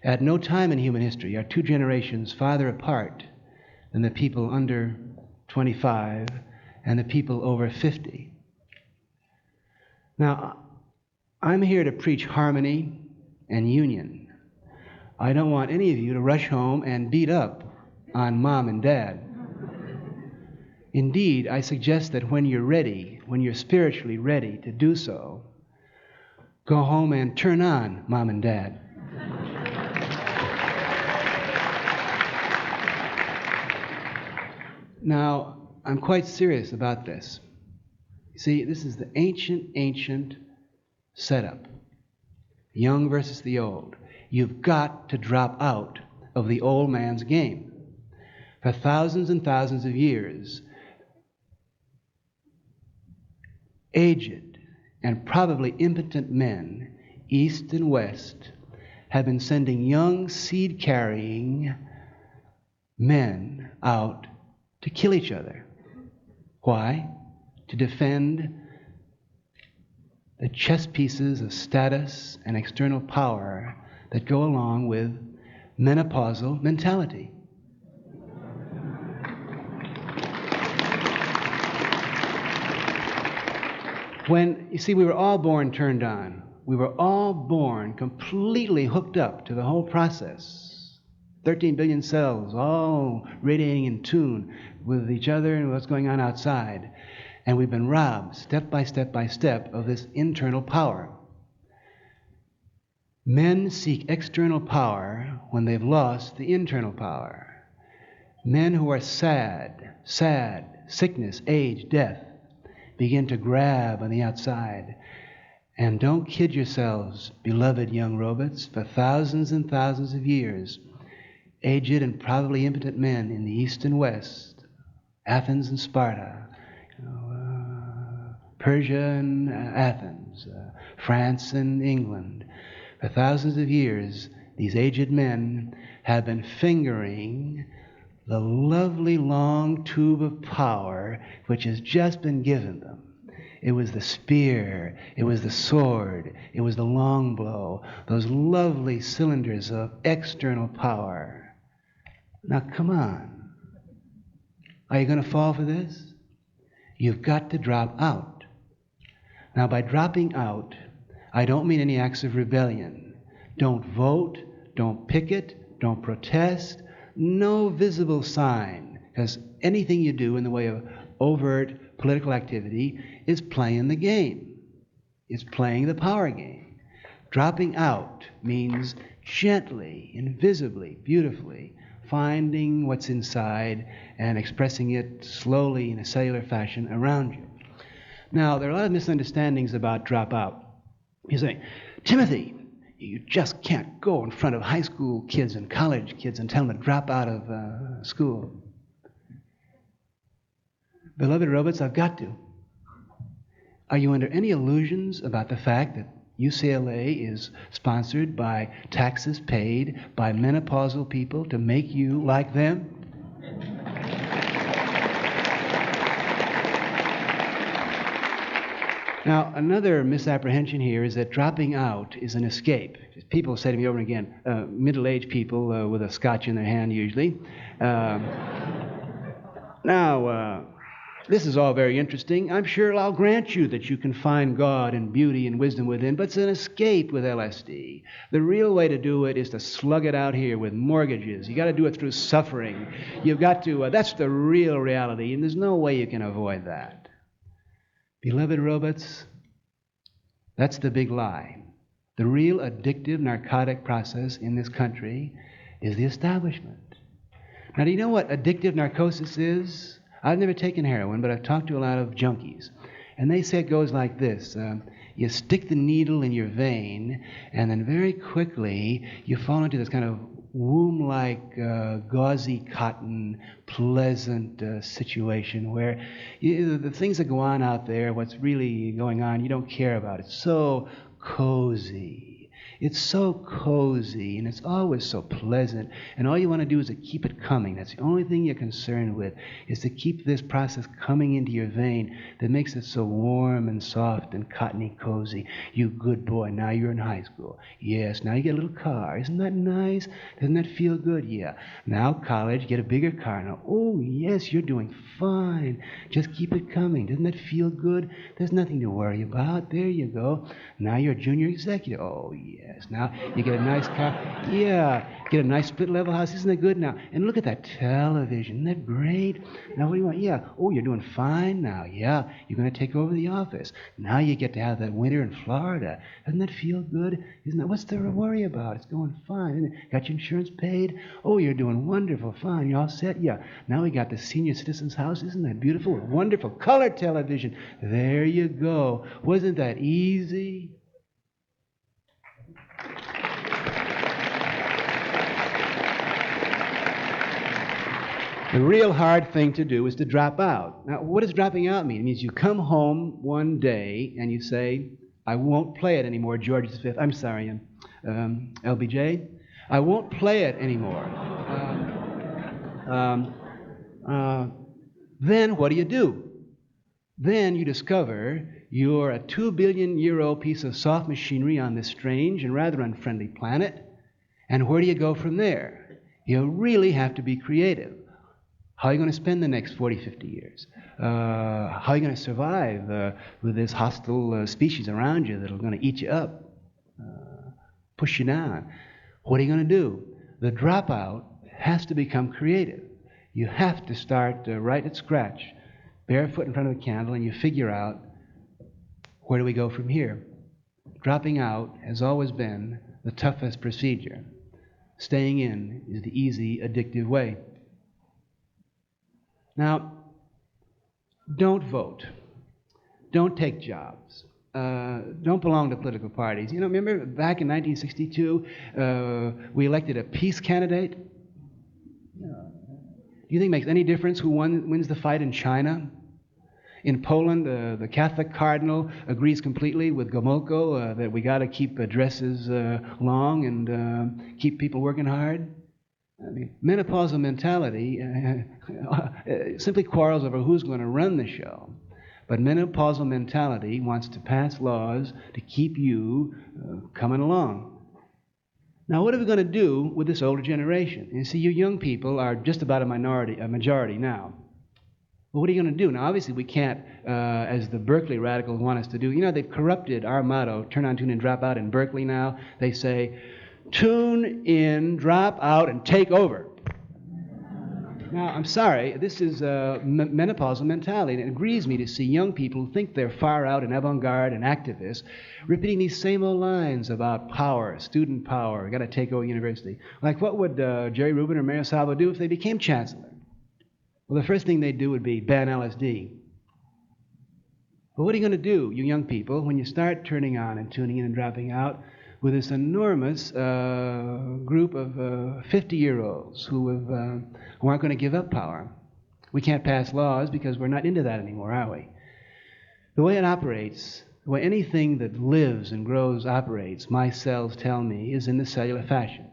At no time in human history are two generations farther apart than the people under 25 and the people over 50. Now, I'm here to preach harmony and union. I don't want any of you to rush home and beat up on Mom and Dad. Indeed, I suggest that when you're ready, when you're spiritually ready to do so, go home and turn on Mom and Dad. Now, I'm quite serious about this. See, this is the ancient setup. Young versus the old. You've got to drop out of the old man's game. For thousands and thousands of years, aged and probably impotent men, east and west, have been sending young seed-carrying men out to kill each other. Why? To defend the chess pieces of status and external power that go along with menopausal mentality. When, you see, we were all born turned on. We were all born completely hooked up to the whole process. 13 billion cells, all radiating in tune with each other and what's going on outside. And we've been robbed, step by step by step, of this internal power. Men seek external power when they've lost the internal power. Men who are sad, sickness, age, death, begin to grab on the outside. And don't kid yourselves, beloved young robots, for thousands and thousands of years, aged and probably impotent men in the East and West, Athens and Sparta, Persia and Athens, France and England, for thousands of years, these aged men have been fingering the lovely long tube of power which has just been given them. It was the spear, it was the sword, it was the long bow, those lovely cylinders of external power. Now, come on. Are you going to fall for this? You've got to drop out. Now, by dropping out, I don't mean any acts of rebellion. Don't vote, don't picket, don't protest, no visible sign, because anything you do in the way of overt political activity is playing the game. It's playing the power game. Dropping out means gently, invisibly, beautifully finding what's inside and expressing it slowly in a cellular fashion around you. Now, there are a lot of misunderstandings about drop out. You say, Timothy, you just can't go in front of high school kids and college kids and tell them to drop out of school. Beloved robots, I've got to. Are you under any illusions about the fact that UCLA is sponsored by taxes paid by menopausal people to make you like them? Now, another misapprehension here is that dropping out is an escape. People say to me over and again, middle-aged people with a scotch in their hand usually. This is all very interesting. I'm sure I'll grant you that you can find God and beauty and wisdom within, but it's an escape with LSD. The real way to do it is to slug it out here with mortgages. You got to do it through suffering. You've got to, that's the real reality, and there's no way you can avoid that. Beloved robots, that's the big lie. The real addictive narcotic process in this country is the establishment. Now, do you know what addictive narcosis is? I've never taken heroin, but I've talked to a lot of junkies. And they say it goes like this. You stick the needle in your vein, and then very quickly you fall into this kind of womb-like, gauzy cotton, pleasant situation where the things that go on out there, what's really going on, you don't care about. It's so cozy. It's so cozy, and it's always so pleasant, and all you want to do is to keep it coming. That's the only thing you're concerned with, is to keep this process coming into your vein that makes it so warm and soft and cottony cozy. You good boy, now you're in high school. Yes, now you get a little car. Isn't that nice? Doesn't that feel good? Yeah. Now college, get a bigger car. Now, oh yes, you're doing fine. Just keep it coming. Doesn't that feel good? There's nothing to worry about. There you go. Now you're a junior executive. Oh yeah. Now you get a nice car. Yeah, get a nice split-level house. Isn't that good now? And look at that television. Isn't that great? Now what do you want? Yeah. Oh, you're doing fine now. Yeah, you're going to take over the office. Now you get to have that winter in Florida. Doesn't that feel good? Isn't that? What's there to worry about? It's going fine. Isn't it? Got your insurance paid? Oh, you're doing wonderful. Fine. You're all set? Yeah. Now we got the senior citizen's house. Isn't that beautiful? Wonderful color television. There you go. Wasn't that easy? The real hard thing to do is to drop out. Now, what does dropping out mean? It means you come home one day and you say, I won't play it anymore, George V. I'm sorry, LBJ. I won't play it anymore. Then what do? Then you discover you're a 2 billion year old piece of soft machinery on this strange and rather unfriendly planet. And where do you go from there? You really have to be creative. How are you going to spend the next 40, 50 years? How are you going to survive with this hostile species around you that are going to eat you up, push you down? What are you going to do? The dropout has to become creative. You have to start right at scratch, barefoot in front of a candle, and you figure out, where do we go from here? Dropping out has always been the toughest procedure. Staying in is the easy, addictive way. Now, don't vote. Don't take jobs. Don't belong to political parties. You know, remember back in 1962, we elected a peace candidate? Do you think it makes any difference who wins the fight in China? In Poland, the Catholic cardinal agrees completely with Gomulka that we got to keep dresses long and keep people working hard. I mean, menopausal mentality simply quarrels over who's going to run the show. But menopausal mentality wants to pass laws to keep you coming along. Now, what are we going to do with this older generation? You see, you young people are just about a majority now. Well, what are you going to do? Now, obviously, we can't, as the Berkeley radicals want us to do. You know, they've corrupted our motto, turn on, tune in, drop out in Berkeley now. They say, tune in, drop out, and take over. Now, I'm sorry, this is a menopausal mentality, and it grieves me to see young people who think they're far out and avant-garde and activists repeating these same old lines about power, student power, got to take over university. Like, what would Jerry Rubin or Mario Salvo do if they became chancellor? Well, the first thing they'd do would be ban LSD. Well, what are you going to do, you young people, when you start turning on and tuning in and dropping out with this enormous group of 50-year-olds who aren't going to give up power? We can't pass laws because we're not into that anymore, are we? The way it operates, the way anything that lives and grows operates, my cells tell me, is in the cellular fashion.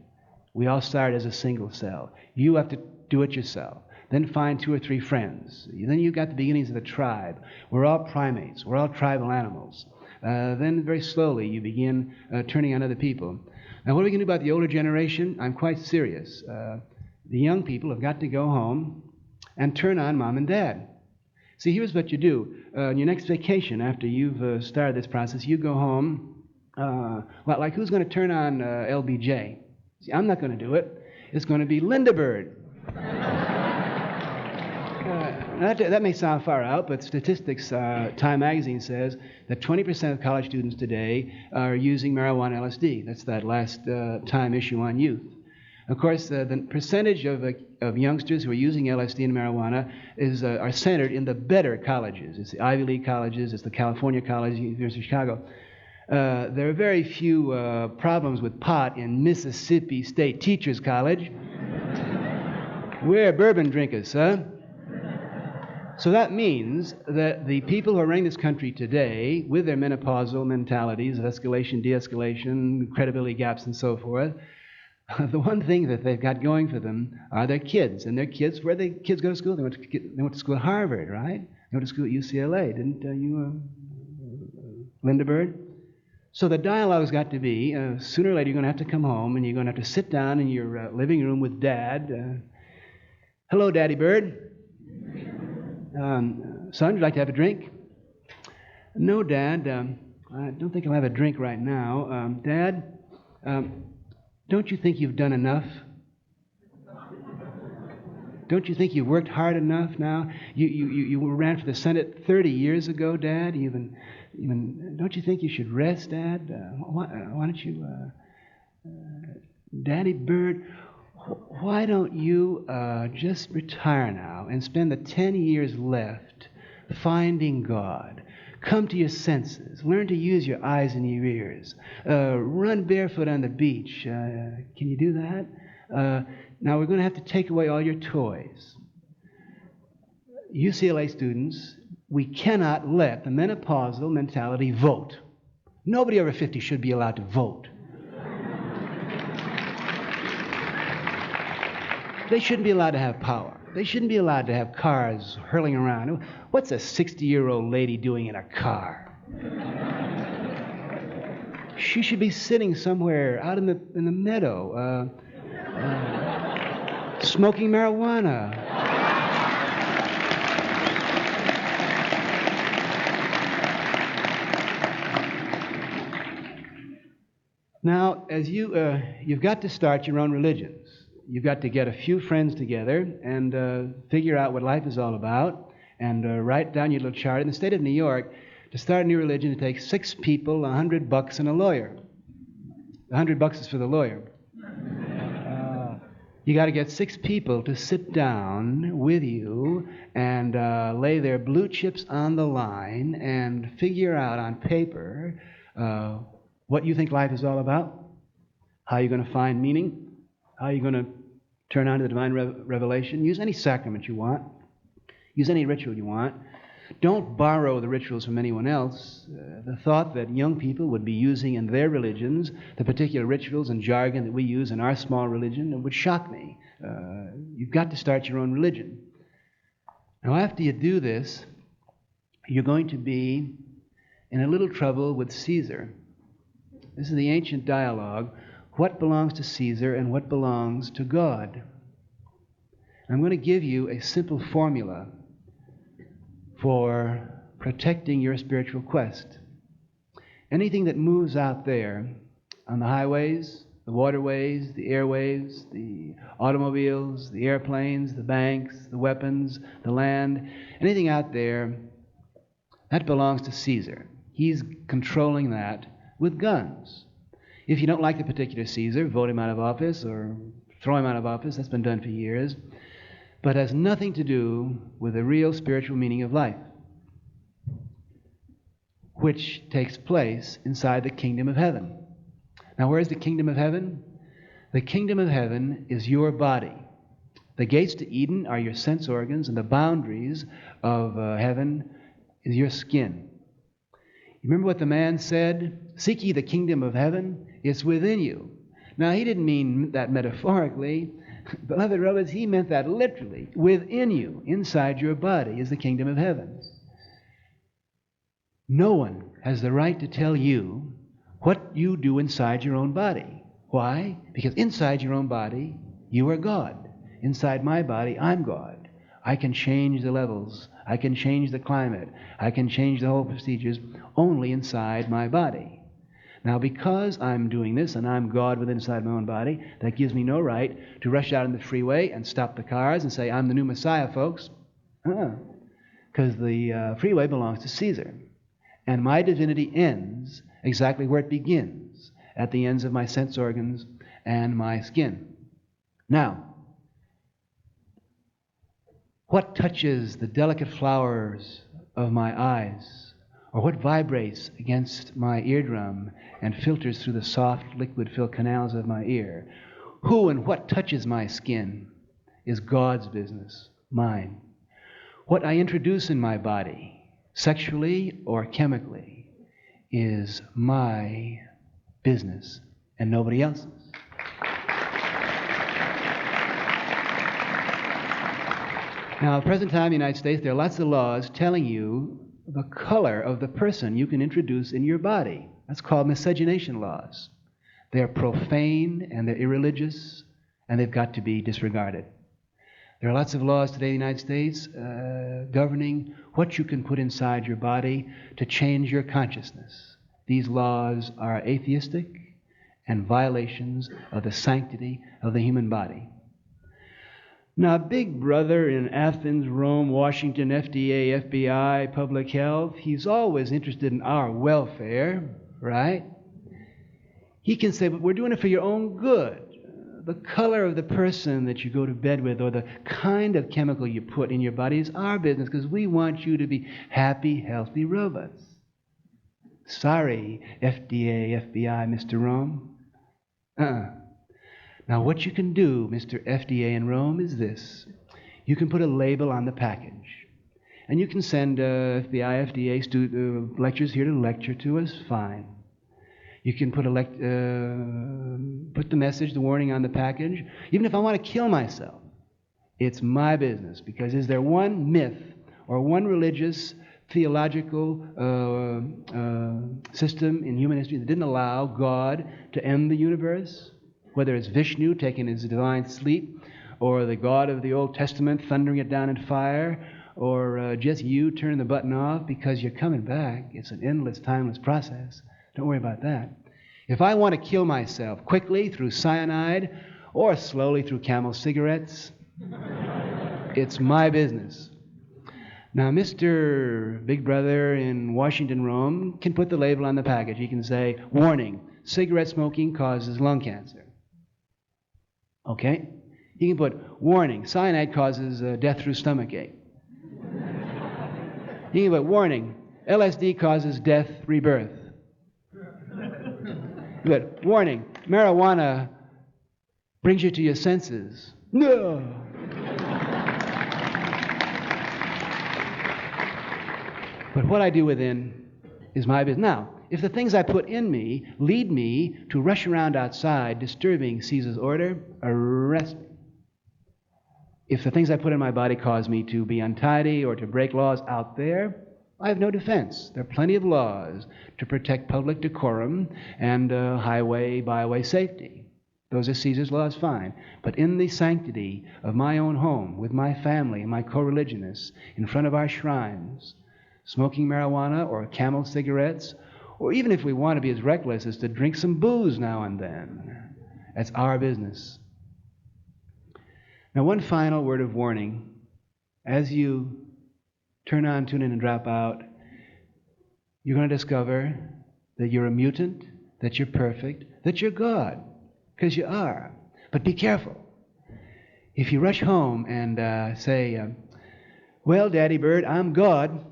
We all start as a single cell. You have to do it yourself. Then find 2 or 3 friends. Then you've got the beginnings of a tribe. We're all primates. We're all tribal animals. Then very slowly you begin turning on other people. Now, what are we going to do about the older generation? I'm quite serious. The young people have got to go home and turn on mom and dad. See, here's what you do. On your next vacation, after you've started this process, you go home. Like who's going to turn on LBJ? See, I'm not going to do it. It's going to be Linda Bird. That may sound far out, but statistics, Time magazine says that 20% of college students today are using marijuana LSD. That's that last Time issue on youth. Of course, the percentage of youngsters who are using LSD and marijuana are centered in the better colleges. It's the Ivy League colleges, it's the California colleges, University of Chicago. There are very few problems with pot in Mississippi State Teachers College. We're bourbon drinkers, huh? So that means that the people who are running this country today, with their menopausal mentalities of escalation, de-escalation, credibility gaps, and so forth, the one thing that they've got going for them are their kids. And their kids, where the kids go to school? They went to school at Harvard, right? They went to school at UCLA. Didn't you, Linda Bird? So the dialogue's got to be, sooner or later you're going to have to come home and you're going to have to sit down in your living room with Dad. Hello, Daddy Bird. Son, would you like to have a drink? No, Dad. I don't think I'll have a drink right now. Dad, don't you think you've done enough? Don't you think you've worked hard enough now? You ran for the Senate 30 years ago, Dad. Don't you think you should rest, Dad? Why don't you, Daddy Bird? Why don't you just retire now and spend the 10 years left finding God? Come to your senses. Learn to use your eyes and your ears. Run barefoot on the beach. Can you do that? Now we're going to have to take away all your toys. UCLA students, we cannot let the menopausal mentality vote. Nobody over 50 should be allowed to vote. They shouldn't be allowed to have power. They shouldn't be allowed to have cars hurling around. What's a 60-year-old lady doing in a car? She should be sitting somewhere out in the meadow, smoking marijuana. Now, as you've got to start your own religions. You've got to get a few friends together and figure out what life is all about and write down your little chart. In the state of New York, to start a new religion, it takes 6 people, $100, and a lawyer. $100 is for the lawyer. You got to get 6 people to sit down with you and lay their blue chips on the line and figure out on paper what you think life is all about, how you're going to find meaning, how you're going to turn on to the divine revelation. Use any sacrament you want. Use any ritual you want. Don't borrow the rituals from anyone else. The thought that young people would be using in their religions the particular rituals and jargon that we use in our small religion would shock me. You've got to start your own religion. Now, after you do this, you're going to be in a little trouble with Caesar. This is the ancient dialogue what belongs to Caesar and what belongs to God. I'm going to give you a simple formula for protecting your spiritual quest. Anything that moves out there on the highways, the waterways, the airwaves, the automobiles, the airplanes, the banks, the weapons, the land, anything out there, that belongs to Caesar. He's controlling that with guns. If you don't like the particular Caesar, vote him out of office or throw him out of office. That's been done for years. But has nothing to do with the real spiritual meaning of life, which takes place inside the kingdom of heaven. Now, where is the kingdom of heaven? The kingdom of heaven is your body. The gates to Eden are your sense organs, and the boundaries of heaven is your skin. You remember what the man said? Seek ye the kingdom of heaven, it's within you. Now, he didn't mean that metaphorically. Beloved brothers, he meant that literally. Within you, inside your body, is the kingdom of heaven. No one has the right to tell you what you do inside your own body. Why? Because inside your own body, you are God. Inside my body, I'm God. I can change the levels. I can change the climate. I can change the whole procedures only inside my body. Now, because I'm doing this and I'm God within inside my own body, that gives me no right to rush out on the freeway and stop the cars and say, I'm the new Messiah, folks. Because the freeway belongs to Caesar. And my divinity ends exactly where it begins, at the ends of my sense organs and my skin. Now, what touches the delicate flowers of my eyes, or what vibrates against my eardrum and filters through the soft, liquid-filled canals of my ear? Who and what touches my skin is God's business, mine. What I introduce in my body, sexually or chemically, is my business and nobody else's. Now, at the present time in the United States, there are lots of laws telling you the color of the person you can introduce in your body. That's called miscegenation laws. They're profane and they're irreligious, and they've got to be disregarded. There are lots of laws today in the United States governing what you can put inside your body to change your consciousness. These laws are atheistic and violations of the sanctity of the human body. Now, Big Brother in Athens, Rome, Washington, FDA, FBI, public health, he's always interested in our welfare, right? He can say, but we're doing it for your own good. The color of the person that you go to bed with or the kind of chemical you put in your body is our business because we want you to be happy, healthy robots. Sorry, FDA, FBI, Mr. Rome. Now, what you can do, Mr. FDA in Rome, is this. You can put a label on the package. And you can send FBI, FDA lecturers here to lecture to us, fine. You can put the message, the warning on the package. Even if I want to kill myself, it's my business. Because is there one myth or one religious, theological system in human history that didn't allow God to end the universe? Whether it's Vishnu taking his divine sleep, or the God of the Old Testament thundering it down in fire, or just you turning the button off because you're coming back. It's an endless, timeless process. Don't worry about that. If I want to kill myself quickly through cyanide or slowly through Camel cigarettes, it's my business. Now, Mr. Big Brother in Washington, Rome can put the label on the package. He can say, warning, cigarette smoking causes lung cancer. Okay? He can put, warning, cyanide causes death through stomachache. He can put, warning, LSD causes death, rebirth. Good. Warning, marijuana brings you to your senses. No! But what I do within is my business. Now, if the things I put in me lead me to rush around outside disturbing Caesar's order, arrest me. If the things I put in my body cause me to be untidy or to break laws out there, I have no defense. There are plenty of laws to protect public decorum and highway, byway safety. Those are Caesar's laws, fine. But in the sanctity of my own home, with my family and my co-religionists, in front of our shrines, smoking marijuana or Camel cigarettes, or even if we want to be as reckless as to drink some booze now and then, that's our business. Now, one final word of warning. As you turn on, tune in, and drop out, you're going to discover that you're a mutant, that you're perfect, that you're God, because you are. But be careful. If you rush home and say, well, Daddy Bird, I'm God,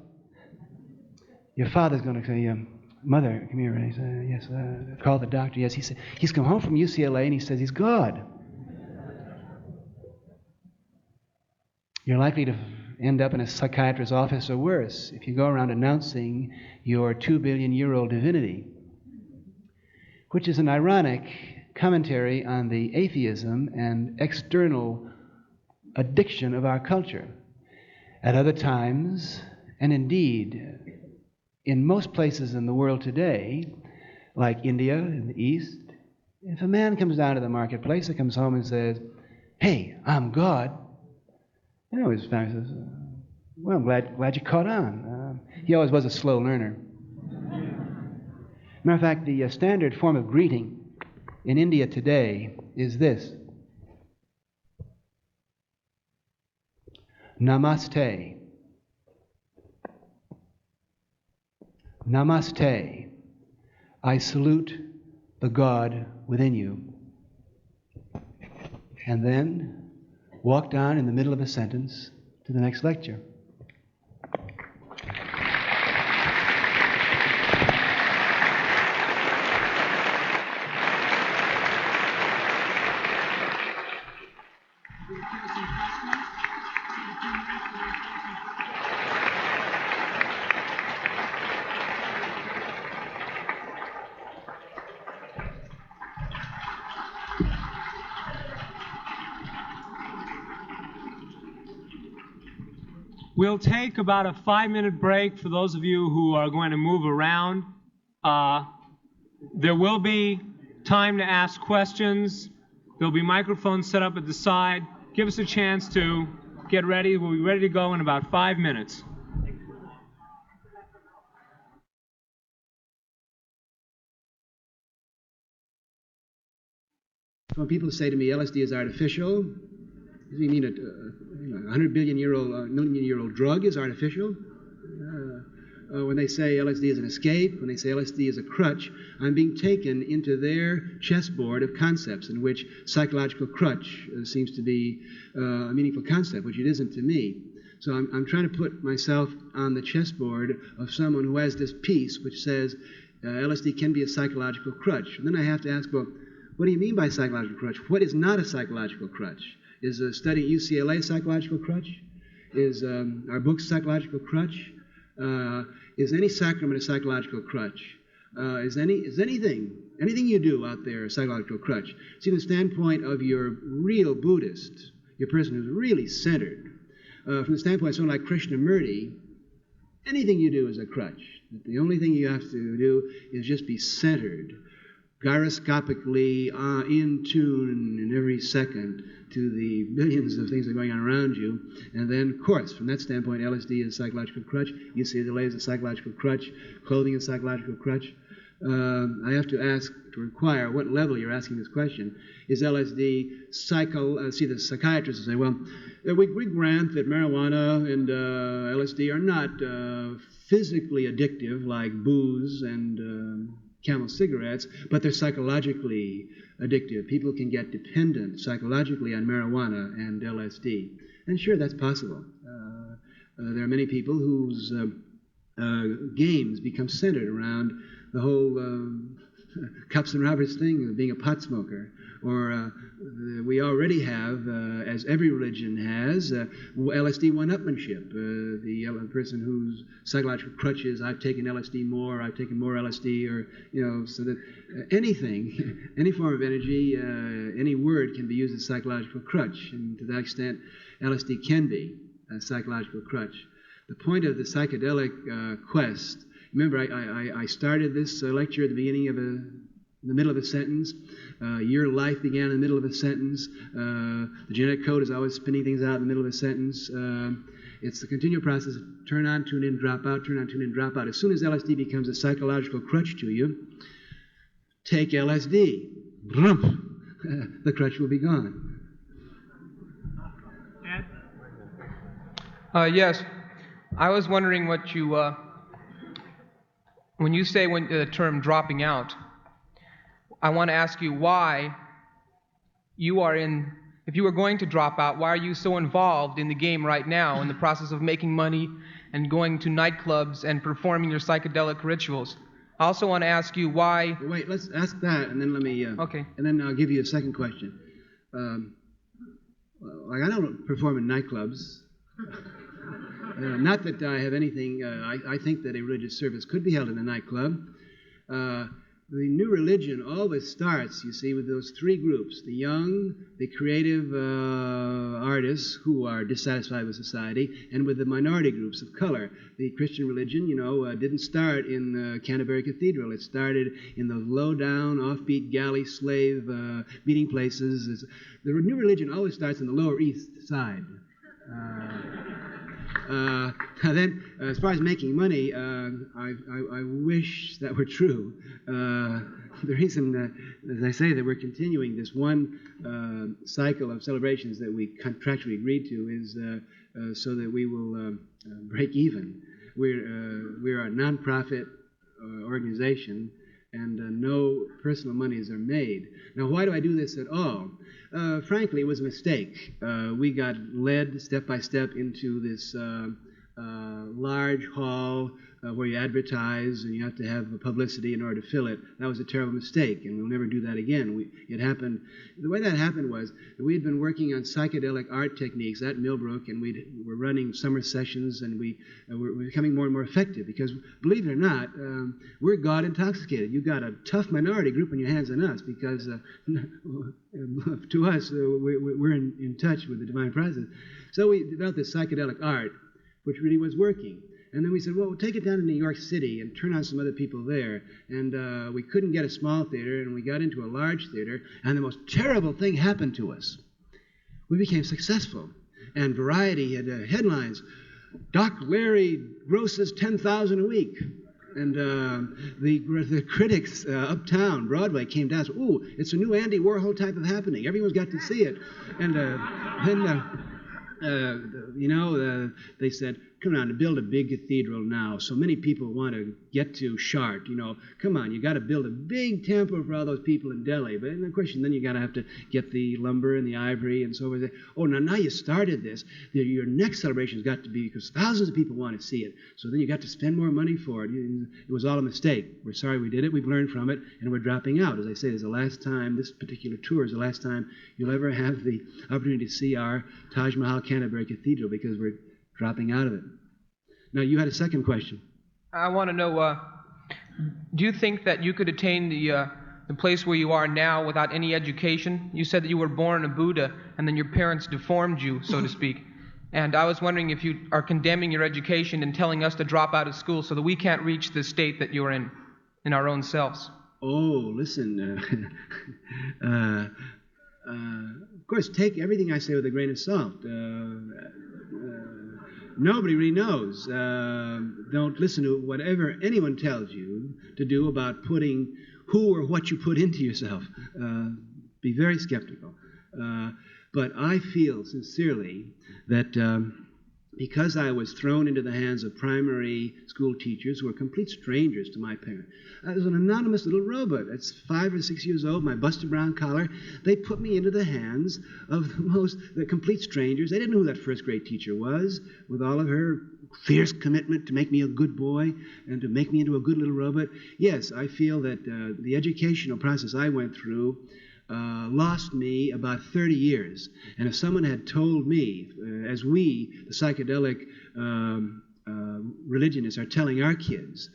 your father's going to say, Mother, come here. And he said, yes, call the doctor. Yes, he said, he's come home from UCLA and he says he's God. You're likely to end up in a psychiatrist's office or worse if you go around announcing your 2 billion-year-old divinity, which is an ironic commentary on the atheism and external addiction of our culture. At other times, and indeed in most places in the world today, like India in the East, if a man comes down to the marketplace and comes home and says, hey, I'm God, you know, his family says, well, I'm glad you caught on. He always was a slow learner. Matter of fact, the standard form of greeting in India today is this. Namaste. Namaste. I salute the God within you. And then walk down in the middle of a sentence to the next lecture. We'll take about a 5-minute break for those of you who are going to move around. There will be time to ask questions. There'll be microphones set up at the side. Give us a chance to get ready. We'll be ready to go in about 5 minutes. When people say to me, LSD is artificial, do you mean a 100 million-year-old drug is artificial? When they say LSD is an escape, when they say LSD is a crutch, I'm being taken into their chessboard of concepts in which psychological crutch seems to be a meaningful concept, which it isn't to me. So I'm trying to put myself on the chessboard of someone who has this piece which says LSD can be a psychological crutch. And then I have to ask, well, what do you mean by psychological crutch? What is not a psychological crutch? Is a study at UCLA a psychological crutch? Is our book psychological crutch? Is any sacrament a psychological crutch? Is anything you do out there a psychological crutch? See, from the standpoint of your real Buddhist, your person who's really centered, from the standpoint of someone like Krishnamurti, anything you do is a crutch. The only thing you have to do is just be centered, gyroscopically in tune in every second to the millions of things that are going on around you. And then, of course, from that standpoint, LSD is a psychological crutch. UCLA is a psychological crutch. Clothing is a psychological crutch. I have to ask, to inquire what level you're asking this question. Is LSD see, the psychiatrists say, well, we grant that marijuana and LSD are not physically addictive like booze and Camel cigarettes, but they're psychologically addictive. People can get dependent psychologically on marijuana and LSD. And sure, that's possible. There are many people whose games become centered around the whole Cups and Roberts thing of being a pot smoker. Or we already have, as every religion has, LSD one-upmanship. The person whose psychological crutch is, I've taken LSD more, I've taken more LSD, or, so that anything, any form of energy, any word can be used as psychological crutch. And to that extent, LSD can be a psychological crutch. The point of the psychedelic quest, remember I started this lecture at the beginning of in the middle of a sentence. Your life began in the middle of a sentence. The genetic code is always spinning things out in the middle of a sentence. It's the continual process of turn on, tune in, drop out, turn on, tune in, drop out. As soon as LSD becomes a psychological crutch to you, take LSD. The crutch will be gone. Yes. I was wondering what you, when you say the term dropping out, I want to ask you why you are if you were going to drop out, why are you so involved in the game right now, in the process of making money and going to nightclubs and performing your psychedelic rituals? I also want to ask you why... Wait, let's ask that, and then let me... Okay. And then I'll give you a second question. I don't perform in nightclubs. Not that I have anything... I think that a religious service could be held in a nightclub. The new religion always starts, you see, with those three groups: the young, the creative artists who are dissatisfied with society, and with the minority groups of color. The Christian religion, didn't start in Canterbury Cathedral. It started in the low-down, offbeat galley slave meeting places. The new religion always starts in the Lower East Side. Then, as far as making money, I wish that were true. The reason, as I say, that we're continuing this one cycle of celebrations that we contractually agreed to is so that we will break even. We're a nonprofit organization, and no personal monies are made. Now, why do I do this at all? Frankly, it was a mistake. We got led step by step into this large hall where you advertise and you have to have publicity in order to fill it. That was a terrible mistake, and we'll never do that again. It happened. The way that happened was that we had been working on psychedelic art techniques at Millbrook, and we were running summer sessions, and we were becoming more and more effective because, believe it or not, we're God intoxicated. You've got a tough minority group on your hands on us because to us, we're in touch with the divine presence. So we developed this psychedelic art, which really was working. And then we said, well, we'll take it down to New York City and turn on some other people there. And we couldn't get a small theater, and we got into a large theater, and the most terrible thing happened to us. We became successful, and Variety had headlines, Doc Leary grosses $10,000 a week. And the critics uptown, Broadway, came down and said, ooh, it's a new Andy Warhol type of happening. Everyone's got to see it. And they said, come on, to build a big cathedral now, so many people want to get to Chartres, come on, you got to build a big temple for all those people in Delhi. But of course, then you got to have to get the lumber and the ivory and so forth. Oh, now you started this. Your next celebration's got to be, because thousands of people want to see it. So then you got to spend more money for it. It was all a mistake. We're sorry we did it. We've learned from it, and we're dropping out. As I say, this is the last time, this particular tour is the last time you'll ever have the opportunity to see our Taj Mahal Canterbury Cathedral, because we're dropping out of it. Now, you had a second question. I want to know, do you think that you could attain the place where you are now without any education? You said that you were born a Buddha, and then your parents deformed you, so to speak. And I was wondering if you are condemning your education and telling us to drop out of school so that we can't reach the state that you're in our own selves. Oh, listen. Of course, take everything I say with a grain of salt. Nobody really knows. Don't listen to whatever anyone tells you to do about putting who or what you put into yourself. Be very skeptical. But I feel sincerely that because I was thrown into the hands of primary school teachers who were complete strangers to my parents. I was an anonymous little robot. That's 5 or 6 years old, my busted brown collar. They put me into the hands of the complete strangers. They didn't know who that first grade teacher was, with all of her fierce commitment to make me a good boy and to make me into a good little robot. Yes, I feel that the educational process I went through lost me about 30 years. And if someone had told me, as we, the psychedelic religionists are telling our kids,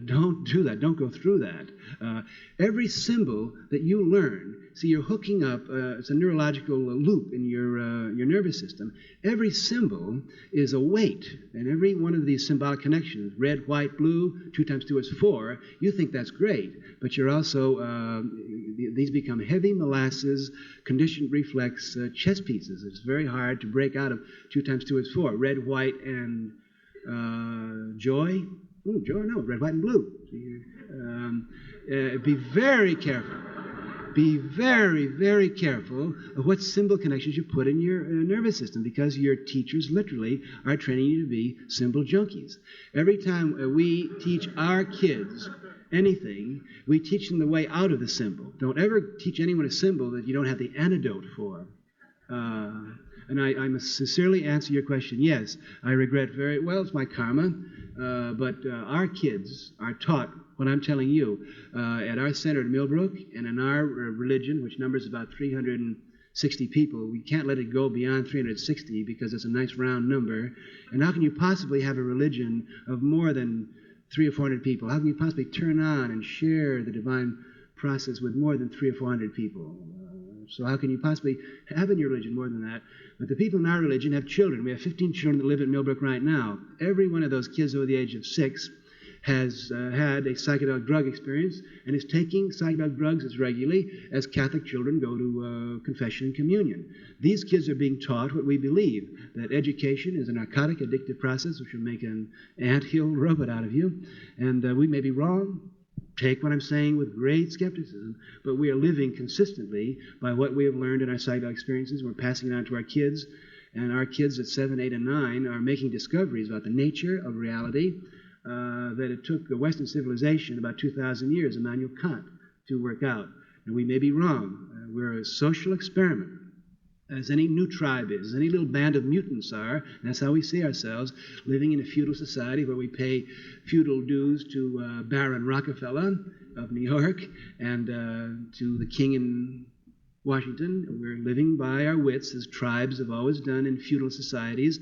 don't do that, don't go through that. Every symbol that you learn, see, you're hooking up, it's a neurological loop in your nervous system. Every symbol is a weight, and every one of these symbolic connections, red, white, blue, 2 times 2 is 4, you think that's great, but you're also, these become heavy molasses, conditioned reflex chess pieces. It's very hard to break out of 2 times 2 is 4, red, white, and joy. Ooh, joy, no, red, white, and blue. Be very careful. Be very, very careful of what symbol connections you put in your nervous system, because your teachers literally are training you to be symbol junkies. Every time we teach our kids anything, we teach them the way out of the symbol. Don't ever teach anyone a symbol that you don't have the antidote for. And I must sincerely answer your question. Yes, I regret very well, it's my karma, but our kids are taught what I'm telling you at our center at Millbrook and in our religion, which numbers about 360 people. We can't let it go beyond 360 because it's a nice round number. And how can you possibly have a religion of more than 300 or 400 people? How can you possibly turn on and share the divine process with more than 300 or 400 people? So how can you possibly have in your religion more than that? But the people in our religion have children. We have 15 children that live at Millbrook right now. Every one of those kids over the age of 6 has had a psychedelic drug experience and is taking psychedelic drugs as regularly as Catholic children go to confession and communion. These kids are being taught what we believe, that education is a narcotic addictive process which will make an anthill robot out of you. And we may be wrong. Take what I'm saying with great skepticism, but we are living consistently by what we have learned in our psychedelic experiences. We're passing it on to our kids, and our kids at 7, 8, and 9 are making discoveries about the nature of reality that it took Western civilization about 2,000 years, Immanuel Kant, to work out. And we may be wrong. We're a social experiment, as any new tribe is, as any little band of mutants are. And that's how we see ourselves, living in a feudal society where we pay feudal dues to Baron Rockefeller of New York and to the king in Washington. We're living by our wits, as tribes have always done in feudal societies.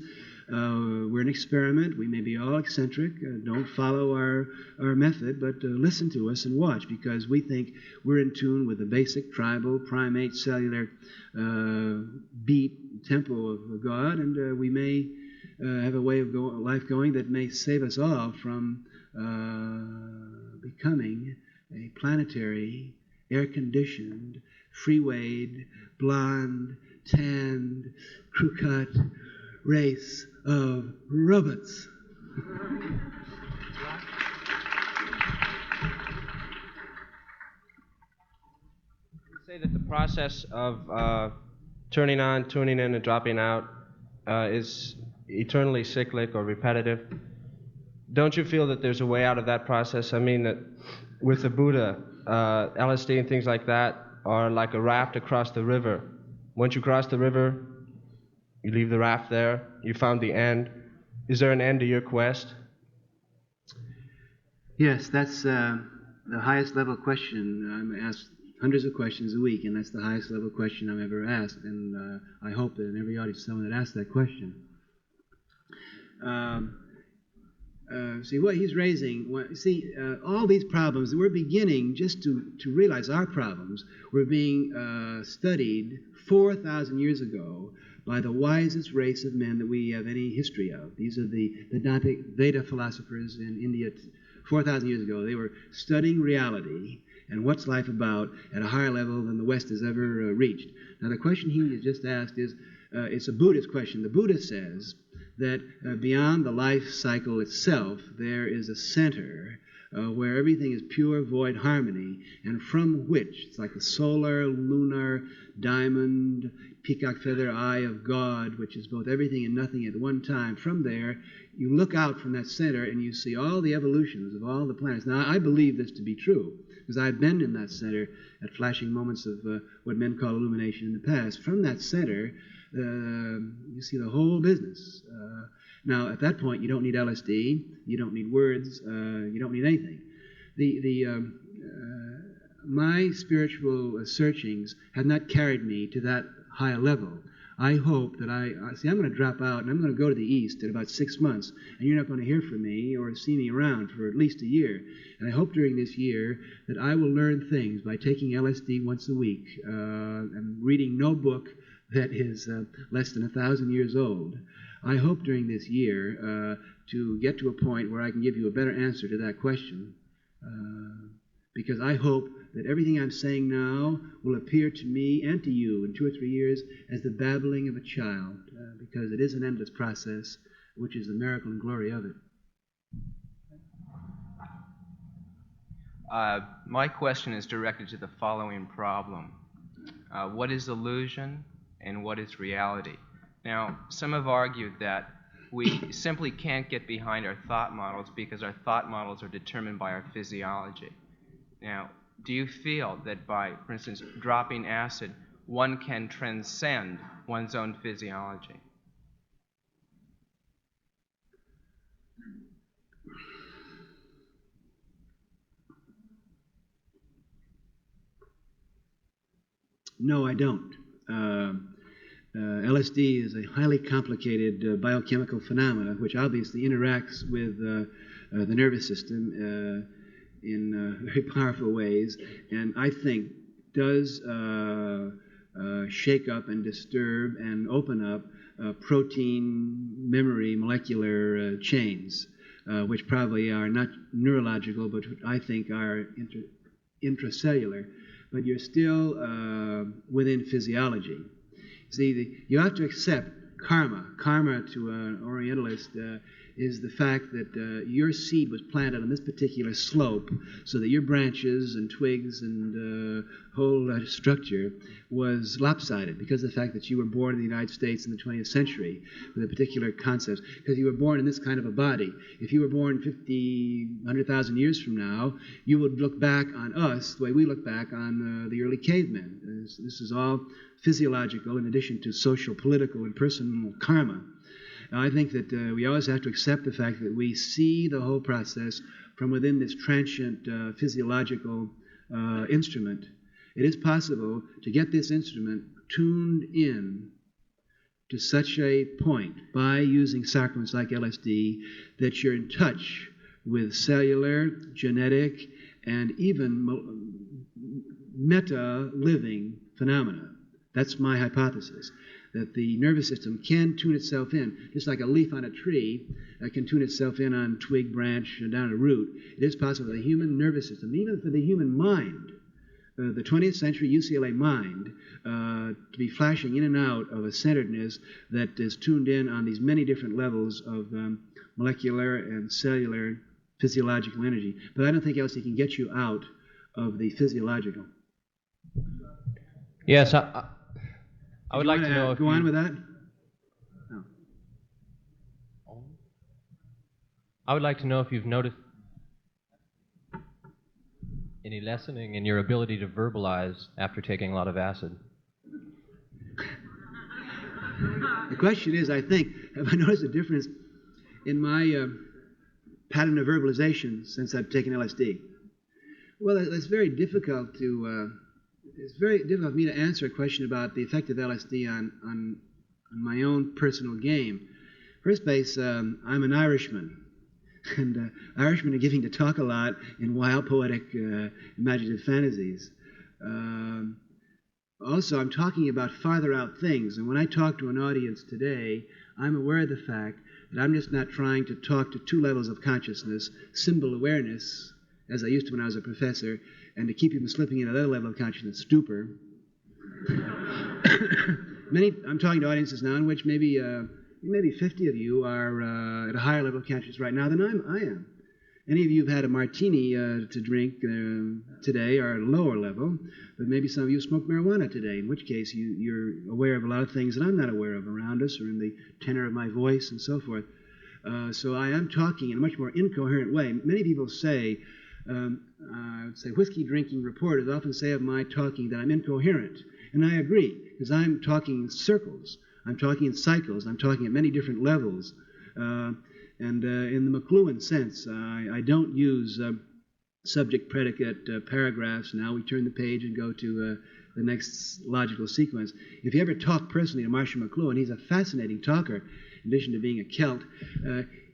We're an experiment. We may be all eccentric. Don't follow our method, but listen to us and watch, because we think we're in tune with the basic tribal, primate, cellular beat tempo of God, and we may have a way of life going that may save us all from becoming a planetary, air-conditioned, free-weighed, blonde, tanned, crew-cut race of robots. Say that the process of turning on, tuning in, and dropping out is eternally cyclic or repetitive. Don't you feel that there's a way out of that process? I mean, that with the Buddha, LSD and things like that are like a raft across the river. Once you cross the river, you leave the raft there. You found the end. Is there an end to your quest? Yes, that's the highest level question. I'm asked hundreds of questions a week, and that's the highest level question I've ever asked. And I hope that in every audience someone that asks that question. See, what he's raising, all these problems, we're beginning just to realize our problems were being studied 4,000 years ago by the wisest race of men that we have any history of. These are the Vedantic Veda philosophers in India 4,000 years ago. They were studying reality and what's life about at a higher level than the West has ever reached. Now, the question he just asked is, it's a Buddhist question. The Buddha says that beyond the life cycle itself, there is a center where everything is pure void harmony, and from which, it's like the solar, lunar, diamond, peacock feather eye of God, which is both everything and nothing at one time. From there, you look out from that center and you see all the evolutions of all the planets. Now, I believe this to be true, because I've been in that center at flashing moments of what men call illumination in the past. From that center, you see the whole business. Now, at that point, you don't need LSD, you don't need words, you don't need anything. My spiritual searchings have not carried me to that high level. I hope that I'm going to drop out and I'm going to go to the East in about 6 months, and you're not going to hear from me or see me around for at least a year. And I hope during this year that I will learn things by taking LSD once a week and reading no book that is less than 1,000 years old. I hope during this year to get to a point where I can give you a better answer to that question, because I hope that everything I'm saying now will appear to me and to you in 2 or 3 years as the babbling of a child, because it is an endless process, which is the miracle and glory of it. My question is directed to the following problem. What is illusion and what is reality? Now, some have argued that we simply can't get behind our thought models because our thought models are determined by our physiology. Now, do you feel that by, for instance, dropping acid, one can transcend one's own physiology? No, I don't. LSD is a highly complicated biochemical phenomena which obviously interacts with the nervous system in very powerful ways, and I think does shake up and disturb and open up protein memory molecular chains, which probably are not neurological, but I think are intracellular. But you're still within physiology. See, you have to accept karma. Karma, to an Orientalist, is the fact that your seed was planted on this particular slope so that your branches and twigs and whole structure was lopsided because of the fact that you were born in the United States in the 20th century with a particular concept, because you were born in this kind of a body. If you were born 50, 100,000 years from now, you would look back on us the way we look back on the early cavemen. This is all physiological in addition to social, political, and personal karma. Now, I think that we always have to accept the fact that we see the whole process from within this transient physiological instrument. It is possible to get this instrument tuned in to such a point by using sacraments like LSD that you're in touch with cellular, genetic, and even meta-living phenomena. That's my hypothesis, that the nervous system can tune itself in, just like a leaf on a tree can tune itself in on twig, branch, and down a root. It is possible for the human nervous system, even for the human mind, the 20th century UCLA mind, to be flashing in and out of a centeredness that is tuned in on these many different levels of molecular and cellular physiological energy. But I don't think LSD can get you out of the physiological. Yes, I would like to know if go on with that? No. I would like to know if you've noticed any lessening in your ability to verbalize after taking a lot of acid. The question is, I think, have I noticed a difference in my pattern of verbalization since I've taken LSD? Well, it's very difficult to... it's very difficult for me to answer a question about the effect of LSD on my own personal game. First base, I'm an Irishman, and Irishmen are giving to talk a lot in wild, poetic, imaginative fantasies. Also, I'm talking about farther out things, and when I talk to an audience today, I'm aware of the fact that I'm just not trying to talk to two levels of consciousness, symbol awareness, as I used to when I was a professor, and to keep you from slipping into another level of consciousness, stupor. I'm talking to audiences now in which maybe 50 of you are at a higher level of consciousness right now than I am. Any of you have had a martini to drink today are at a lower level, but maybe some of you smoke marijuana today, in which case you're aware of a lot of things that I'm not aware of around us or in the tenor of my voice and so forth. So I am talking in a much more incoherent way. Many people say, I would say whiskey-drinking reporters often say of my talking that I'm incoherent. And I agree, because I'm talking in circles. I'm talking in cycles. I'm talking at many different levels. And in the McLuhan sense, I don't use subject-predicate paragraphs. Now we turn the page and go to the next logical sequence. If you ever talk personally to Marshall McLuhan, he's a fascinating talker, in addition to being a Celt.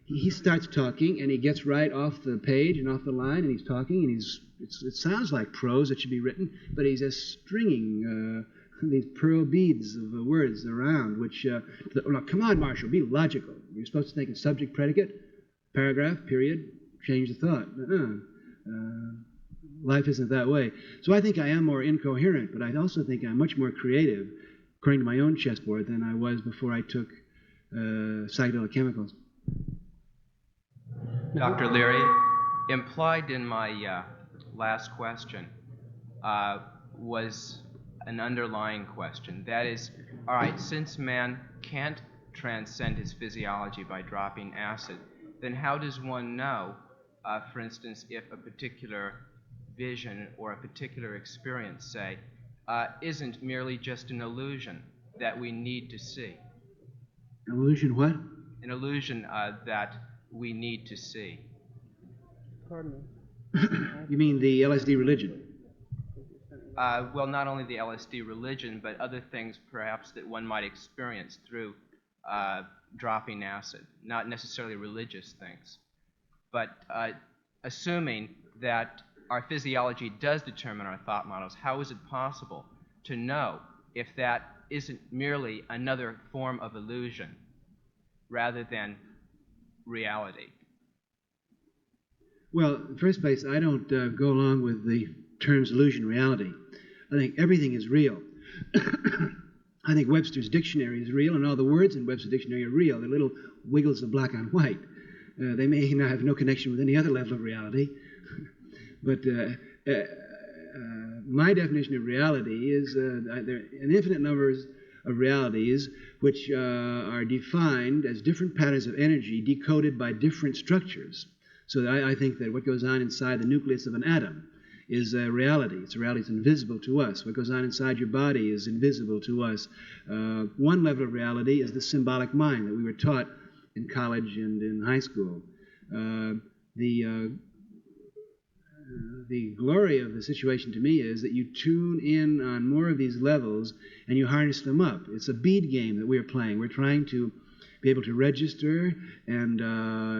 He starts talking, and he gets right off the page and off the line, and he's talking, and it sounds like prose that should be written, but he's just stringing these pearl beads of words around, which, come on, Marshall, be logical. You're supposed to think in subject, predicate, paragraph, period, change the thought. Life isn't that way. So I think I am more incoherent, but I also think I'm much more creative, according to my own chessboard, than I was before I took psychedelic chemicals. Dr. Leary, implied in my last question was an underlying question. That is, all right, since man can't transcend his physiology by dropping acid, then how does one know, for instance, if a particular vision or a particular experience, say, isn't merely just an illusion that we need to see? Illusion what? An illusion that we need to see. Pardon me. You mean the LSD religion? Well, not only the LSD religion, but other things perhaps that one might experience through dropping acid, not necessarily religious things. But assuming that our physiology does determine our thought models, how is it possible to know if that isn't merely another form of illusion rather than reality? Well, in the first place, I don't go along with the terms illusion, reality. I think everything is real. I think Webster's dictionary is real, and all the words in Webster's dictionary are real. They're little wiggles of black on white. They may not have no connection with any other level of reality. But my definition of reality is there are an infinite numbers of realities which are defined as different patterns of energy decoded by different structures. So I think that what goes on inside the nucleus of an atom is a reality. It's a reality that's invisible to us. What goes on inside your body is invisible to us. One level of reality is the symbolic mind that we were taught in college and in high school. The glory of the situation to me is that you tune in on more of these levels and you harness them up. It's a bead game that we're playing. We're trying to be able to register and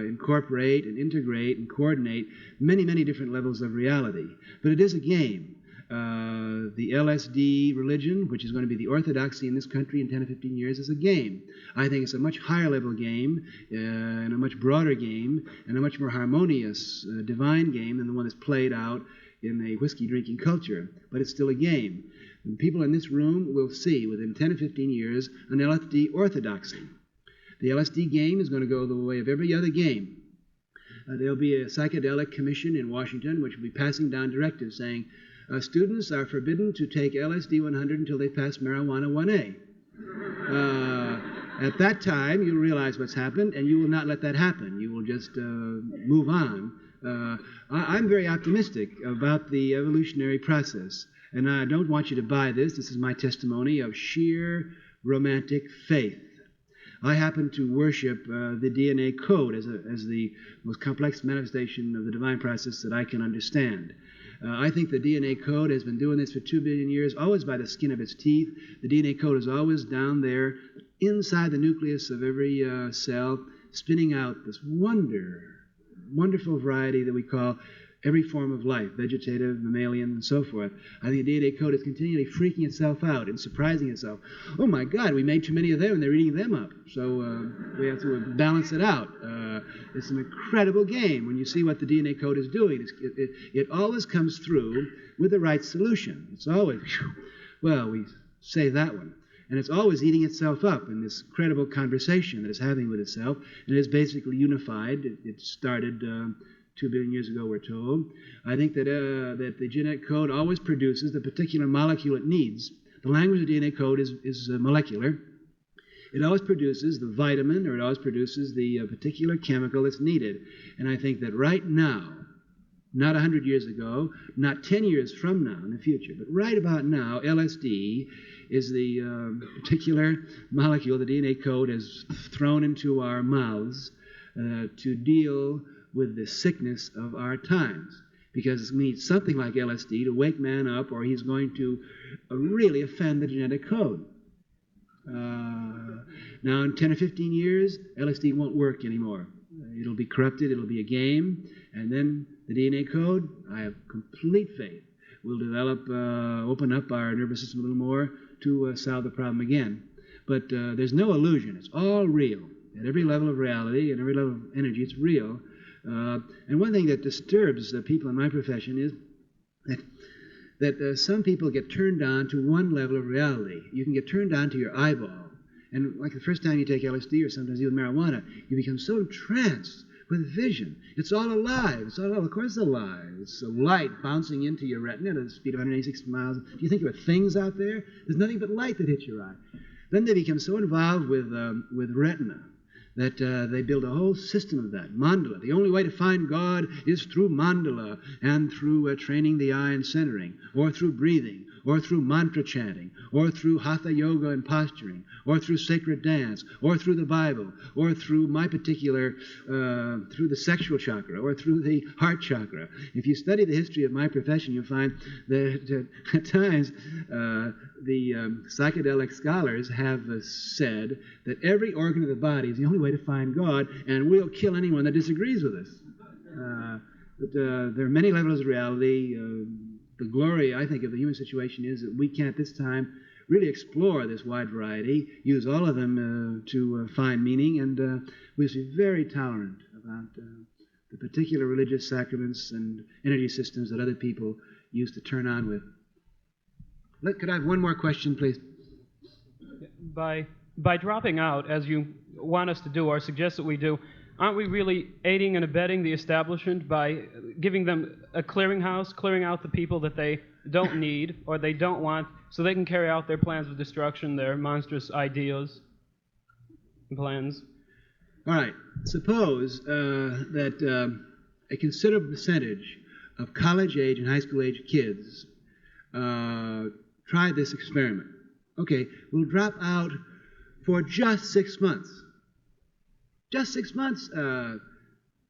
incorporate and integrate and coordinate many, many different levels of reality. But it is a game. The LSD religion, which is going to be the orthodoxy in this country in 10 or 15 years, is a game. I think it's a much higher level game and a much broader game and a much more harmonious divine game than the one that's played out in a whiskey-drinking culture. But it's still a game. And people in this room will see within 10 or 15 years an LSD orthodoxy. The LSD game is going to go the way of every other game. There'll be a psychedelic commission in Washington which will be passing down directives saying students are forbidden to take LSD 100 until they pass marijuana 1A. At that time, you'll realize what's happened, and you will not let that happen. You will just move on. I'm very optimistic about the evolutionary process, and I don't want you to buy this. This is my testimony of sheer romantic faith. I happen to worship the DNA code as the most complex manifestation of the divine process that I can understand. I think the DNA code has been doing this for 2 billion years, always by the skin of its teeth. The DNA code is always down there, inside the nucleus of every cell, spinning out this wonderful variety that we call every form of life, vegetative, mammalian, and so forth. I think the DNA code is continually freaking itself out and surprising itself. Oh my God, we made too many of them and they're eating them up. So we have to balance it out. It's an incredible game when you see what the DNA code is doing. It always comes through with the right solution. It's always, well, we say that one. And it's always eating itself up in this incredible conversation that it's having with itself. And it's basically unified. It started 2 billion years ago, we're told. I think that the genetic code always produces the particular molecule it needs. The language of DNA code is molecular. It always produces the vitamin, or it always produces the particular chemical that's needed. And I think that right now, not 100 years ago, not 10 years from now in the future, but right about now, LSD is the particular molecule the DNA code has thrown into our mouths to deal with the sickness of our times. because we need something like LSD to wake man up, or he's going to really offend the genetic code. Now, in 10 or 15 years, LSD won't work anymore. It'll be corrupted, it'll be a game, and then the DNA code, I have complete faith, will develop, open up our nervous system a little more to solve the problem again. But there's no illusion. It's all real. At every level of reality and every level of energy, it's real. And one thing that disturbs people in my profession is that some people get turned on to one level of reality. You can get turned on to your eyeball. And like the first time you take LSD or sometimes even marijuana, you become so entranced with vision. It's all alive. It's all, of course, alive. It's a light bouncing into your retina at the speed of 186 miles. Do you think there are things out there? There's nothing but light that hits your eye. Then they become so involved with retina that they build a whole system of that. Mandala. The only way to find God is through mandala and through training the eye and centering, or through breathing, or through mantra chanting, or through hatha yoga and posturing, or through sacred dance, or through the Bible, or through my particular, through the sexual chakra, or through the heart chakra. If you study the history of my profession, you'll find that at times the psychedelic scholars have said that every organ of the body is the only way to find God, and we'll kill anyone that disagrees with us. But there are many levels of reality. The glory, I think, of the human situation is that we can, at this time, really explore this wide variety, use all of them to find meaning, and we should be very tolerant about the particular religious sacraments and energy systems that other people used to turn on with. Could I have one more question, please? By dropping out, as you want us to do or suggest that we do, aren't we really aiding and abetting the establishment by giving them a clearinghouse, clearing out the people that they don't need or they don't want, so they can carry out their plans of destruction, their monstrous ideas and plans? All right. Suppose that a considerable percentage of college-age and high school-age kids try this experiment. Okay, we'll drop out for just 6 months. Just 6 months,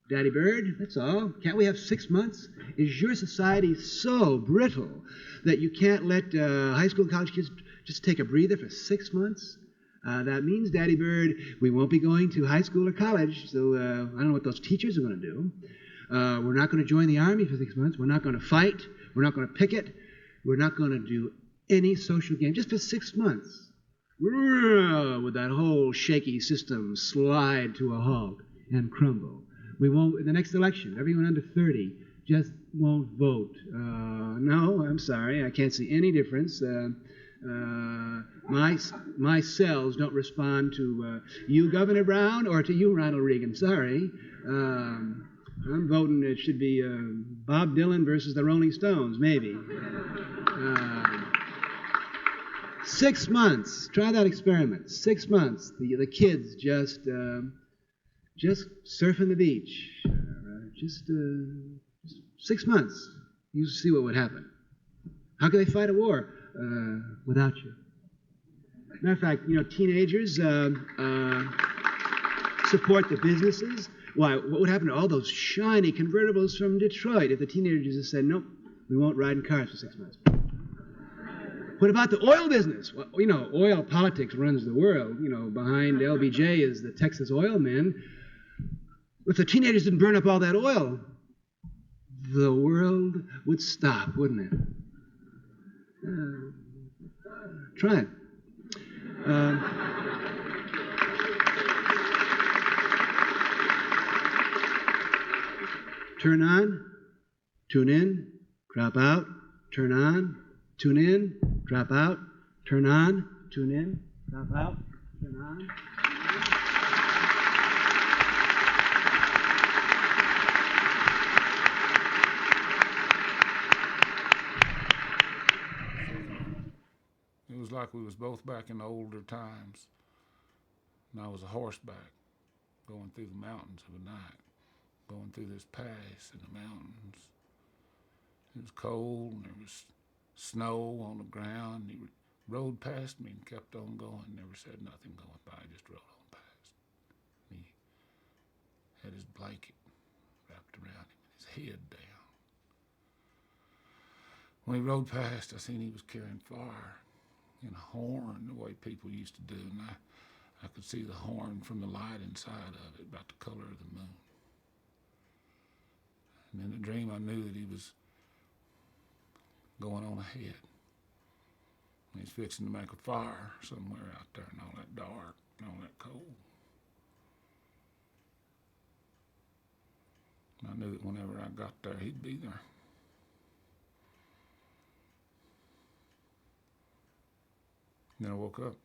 Daddy Bird, that's all. Can't we have 6 months? Is your society so brittle that you can't let high school and college kids just take a breather for 6 months? That means, Daddy Bird, we won't be going to high school or college, so I don't know what those teachers are going to do. We're not going to join the army for 6 months. We're not going to fight. We're not going to picket. We're not going to do any social game, just for 6 months. Would that whole shaky system slide to a halt and crumble? We won't, in the next election, everyone under 30 just won't vote. No, I'm sorry, I can't see any difference. My cells don't respond to you, Governor Brown, or to you, Ronald Reagan. Sorry. I'm voting it should be Bob Dylan versus the Rolling Stones, maybe. 6 months. Try that experiment. 6 months. The kids just surfing the beach. Just 6 months. You see what would happen. How can they fight a war without you? Matter of fact, teenagers support the businesses. Why? What would happen to all those shiny convertibles from Detroit if the teenagers just said, nope, we won't ride in cars for 6 months? What about the oil business? Well, oil politics runs the world. Behind LBJ is the Texas oil men. If the teenagers didn't burn up all that oil, the world would stop, wouldn't it? Try it. Turn on, tune in, drop out, turn on, tune in, drop out, turn on, tune in, drop out, turn on. It was like we was both back in the older times. And I was a horseback going through the mountains of the night, going through this pass in the mountains. It was cold and there was snow on the ground. He rode past me and kept on going, never said nothing going by, just rode on past. He had his blanket wrapped around him, his head down. When he rode past, I seen he was carrying fire in a horn, the way people used to do, and I could see the horn from the light inside of it, about the color of the moon. And in the dream, I knew that he was going on ahead. He's fixing to make a fire somewhere out there in all that dark and all that cold. And I knew that whenever I got there, he'd be there. Then I woke up.